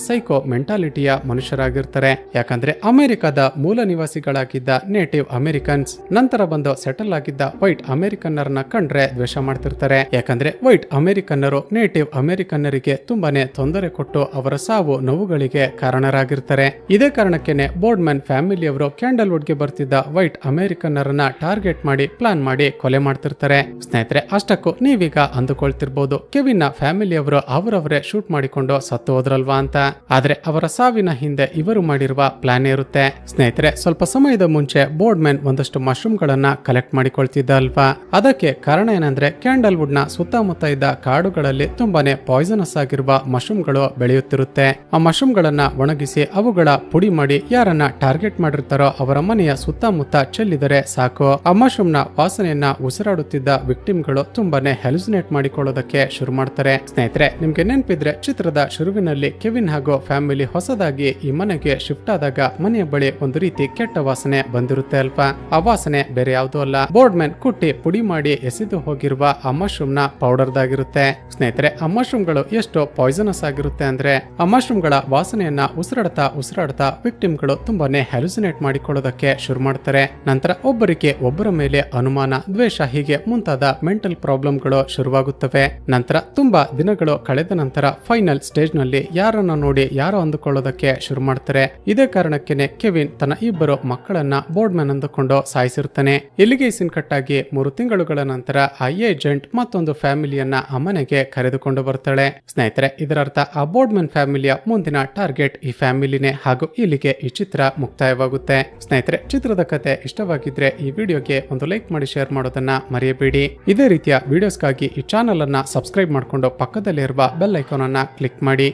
S1: ಸೈಕೋ ಮೆಂಟಾಲಿಟಿಯ ಮನುಷ್ಯರಾಗಿರ್ತಾರೆ. ಯಾಕಂದ್ರೆ ಅಮೆರಿಕದ ಮೂಲ ನಿವಾಸಿಗಳಾಗಿದ್ದ ನೇಟಿವ್ ಅಮೆರಿಕನ್ಸ್ ನಂತರ ಬಂದು ಸೆಟಲ್ ಆಗಿದ್ದ ವೈಟ್ ಅಮೆರಿಕನ್ನರನ್ನ ಕಂಡ್ರೆ ದ್ವೇಷ ಮಾಡ್ತಿರ್ತಾರೆ. ಯಾಕಂದ್ರೆ ವೈಟ್ ಅಮೆರಿಕನ್ನರು ನೇಟಿವ್ ಅಮೆರಿಕನ್ನರಿಗೆ ತುಂಬಾನೇ ತೊಂದರೆ ಕೊಟ್ಟು ಅವರ ಸಾವು ನೋವುಗಳಿಗೆ ಕಾರಣರಾಗಿರ್ತಾರೆ. ಇದೇ ಕಾರಣಕ್ಕೇನೆ ಬೋರ್ಡ್ಮನ್ ಫ್ಯಾಮಿಲಿಯವರು ಕ್ಯಾಂಡಲ್ವುಡ್ ಗೆ ಬರ್ತಿದ್ದ ವೈಟ್ ಅಮೆರಿಕನ್ನರನ್ನ ಟಾರ್ಗೆಟ್ ಮಾಡಿ ಪ್ಲಾನ್ ಮಾಡಿ ಕೊಲೆ ಮಾಡ್ತಿರ್ತಾರೆ. ಸ್ನೇಹಿತರೆ, ಅಷ್ಟಕ್ಕೂ ನೀವೀಗ ಅಂದುಕೊಳ್ತಿರ್ಬೋದು, ಕೆವಿನ್ ಫ್ಯಾಮಿಲಿಯವರು ಅವರವರೇ ಶೂಟ್ ಮಾಡಿಕೊಂಡು ಸತ್ತು ಹೋದ್ರಲ್ವಾ ಅಂತ. ಆದ್ರೆ ಅವರ ಸಾವಿನ ಹಿಂದೆ ಇವರು ಮಾಡಿರುವ ಪ್ಲಾನ್ ಇರುತ್ತೆ. ಸ್ನೇಹಿತರೆ, ಸ್ವಲ್ಪ ಸಮಯದ ಮುಂಚೆ ಬೋರ್ಡ್ಮನ್ ಒಂದಷ್ಟು ಮಶ್ರೂಮ್ ಗಳನ್ನ ಕಲೆಕ್ಟ್ ಮಾಡಿಕೊಳ್ತಿದ್ದ ಅಲ್ವಾ. ಅದಕ್ಕೆ ಕಾರಣ ಏನಂದ್ರೆ ಕ್ಯಾಂಡಲ್ವುಡ್ ನ ಸುತ್ತಮುತ್ತ ಇದ್ದ ಕಾಡುಗಳಲ್ಲಿ ತುಂಬಾನೇ ಪಾಯ್ಸನಸ್ ಆಗಿರುವ ಮಶ್ರೂಮ್ ಗಳು ಬೆಳೆಯುತ್ತಿರುತ್ತೆ. ಆ ಮಶ್ರೂಮ್ ಗಳನ್ನ ಒಣಗಿಸಿ ಅವುಗಳ ಪುಡಿ ಮಾಡಿ ಯಾರನ್ನ ಟಾರ್ಗೆಟ್ ಮಾಡಿರ್ತಾರೋ ಅವರ ಮನೆಯ ಸುತ್ತಮುತ್ತ ಚೆಲ್ಲಿದರೆ ಸಾಕು, ಆ ಮಶ್ರೂಮ್ ನ ವಾಸನೆಯನ್ನ ಉಸಿರಾಡುತ್ತಿದ್ದ ವಿಕ್ಟಿಮ್ ಗಳು ತುಂಬಾನೇ ಹೆಲುಸಿನೇಟ್ ಮಾಡಿಕೊಳ್ಳೋದಕ್ಕೆ ಶುರು ಮಾಡ್ತಾರೆ. ಸ್ನೇಹಿತರೆ, ನಿಮ್ಗೆ ನೆನಪಿದ್ರೆ ಚಿತ್ರದ ಶುರುವಿನಲ್ಲಿ ಕೆವಿನ್ ಹಾಗೂ ಫ್ಯಾಮಿಲಿ ಹೊಸದಾಗಿ ಈ ಮನೆಗೆ ಶಿಫ್ಟ್ ಆದಾಗ ಮನೆಯ ಬಳಿ ಒಂದು ರೀತಿ ಕೆಟ್ಟ ವಾಸನೆ ಬಂದಿರುತ್ತೆ ಅಲ್ವಾ. ಆ ವಾಸನೆ ಬೇರೆ ಯಾವುದೂ ಅಲ್ಲ, ಬೋರ್ಡ್ಮನ್ ಕುಟ್ಟಿ ಪುಡಿ ಮಾಡಿ ಎಸೆದು ಹೋಗಿರುವ ಆ ಮಶ್ರೂಮ್ ನ ಪೌಡರ್ ದಾಗಿರುತ್ತೆ. ಸ್ನೇಹಿತರೆ, ಆ ಮಶ್ರೂಮ್ ಗಳು ಎಷ್ಟು ಪಾಯ್ಸನಸ್ ಆಗಿರುತ್ತೆ ಅಂದ್ರೆ ಆ ಮಶ್ರೂಮ್ ಗಳ ವಾಸನೆಯನ್ನ ಉಸಿರಾಡ್ತಾ ವಿಕ್ಟಿಮ್ ಗಳು ತುಂಬಾನೇ ಹೆಲುಸಿನೇಟ್ ಮಾಡಿಕೊಳ್ಳೋದಕ್ಕೆ ಶುರು ಮಾಡ್ತಾರೆ. ನಂತರ ಒಬ್ಬರಿಗೆ ಒಬ್ಬರ ಮೇಲೆ ಅನುಮಾನ, ದ್ವೇಷ ಹೀಗೆ ಮುಂತಾದ ಮೆಂಟಲ್ ಪ್ರಾಬ್ಲಮ್ ಗಳು ಶುರುವಾಗುತ್ತವೆ. ನಂತರ ತುಂಬಾ ದಿನಗಳು ಕಳೆದ ನಂತರ ಫೈನಲ್ ಸ್ಟೇಜ್ ನಲ್ಲಿ ಯಾರನ್ನ ನೋಡಿ ಯಾರು ಅಂದುಕೊಳ್ಳೋದಕ್ಕೆ ಶುರು ಮಾಡ್ತಾರೆ. ಇದೇ ಕಾರಣಕ್ಕೇನೆ ಕೆವಿನ್ ತನ್ನ ಇಬ್ಬರು ಮಕ್ಕಳನ್ನ ಬೋರ್ಡ್ಮನ್ ಅಂದುಕೊಂಡು ಸಾಯಿಸಿರ್ತಾನೆ. ಇಲ್ಲಿಗೆ ಸೀನ್ ಕಟ್ ಆಗಿ 3 ತಿಂಗಳುಗಳ ನಂತರ ಆ ಏಜೆಂಟ್ ಮತ್ತೊಂದು ಫ್ಯಾಮಿಲಿಯನ್ನ ಆ ಮನೆಗೆ ಕರೆದುಕೊಂಡು ಬರ್ತಾಳೆ. ಸ್ನೇಹಿತರೆ, ಇದರರ್ಥ ಆ ಬೋರ್ಡ್ಮನ್ ಫ್ಯಾಮಿಲಿಯ ಮುಂದಿನ ಟಾರ್ಗೆಟ್ ಈ ಫ್ಯಾಮಿಲಿನೇ. ಹಾಗೂ ಇಲ್ಲಿಗೆ ಈ ಚಿತ್ರ ಮುಕ್ತಾಯವಾಗುತ್ತೆ. ಸ್ನೇಹಿತರೆ, ಚಿತ್ರದ ಕತೆ ಇಷ್ಟವಾಗಿದ್ರೆ ಈ ವಿಡಿಯೋಗೆ ಒಂದು ಲೈಕ್ ಮಾಡಿ ಶೇರ್ ಮಾಡೋದನ್ನ ಮರೆಯಬೇಡಿ. ಇದೇ ರೀತಿಯ ವಿಡಿಯೋಸ್ಗಾಗಿ ಈ ಚಾನಲ್ ಅನ್ನ ಸಬ್ಸ್ಕ್ರೈಬ್ ಮಾಡಿಕೊಂಡು ಪಕ್ಕದಲ್ಲಿರುವ ಬೆಲ್ ಐಕಾನ್ ಅನ್ನ ಕ್ಲಿಕ್ ಮಾಡಿ.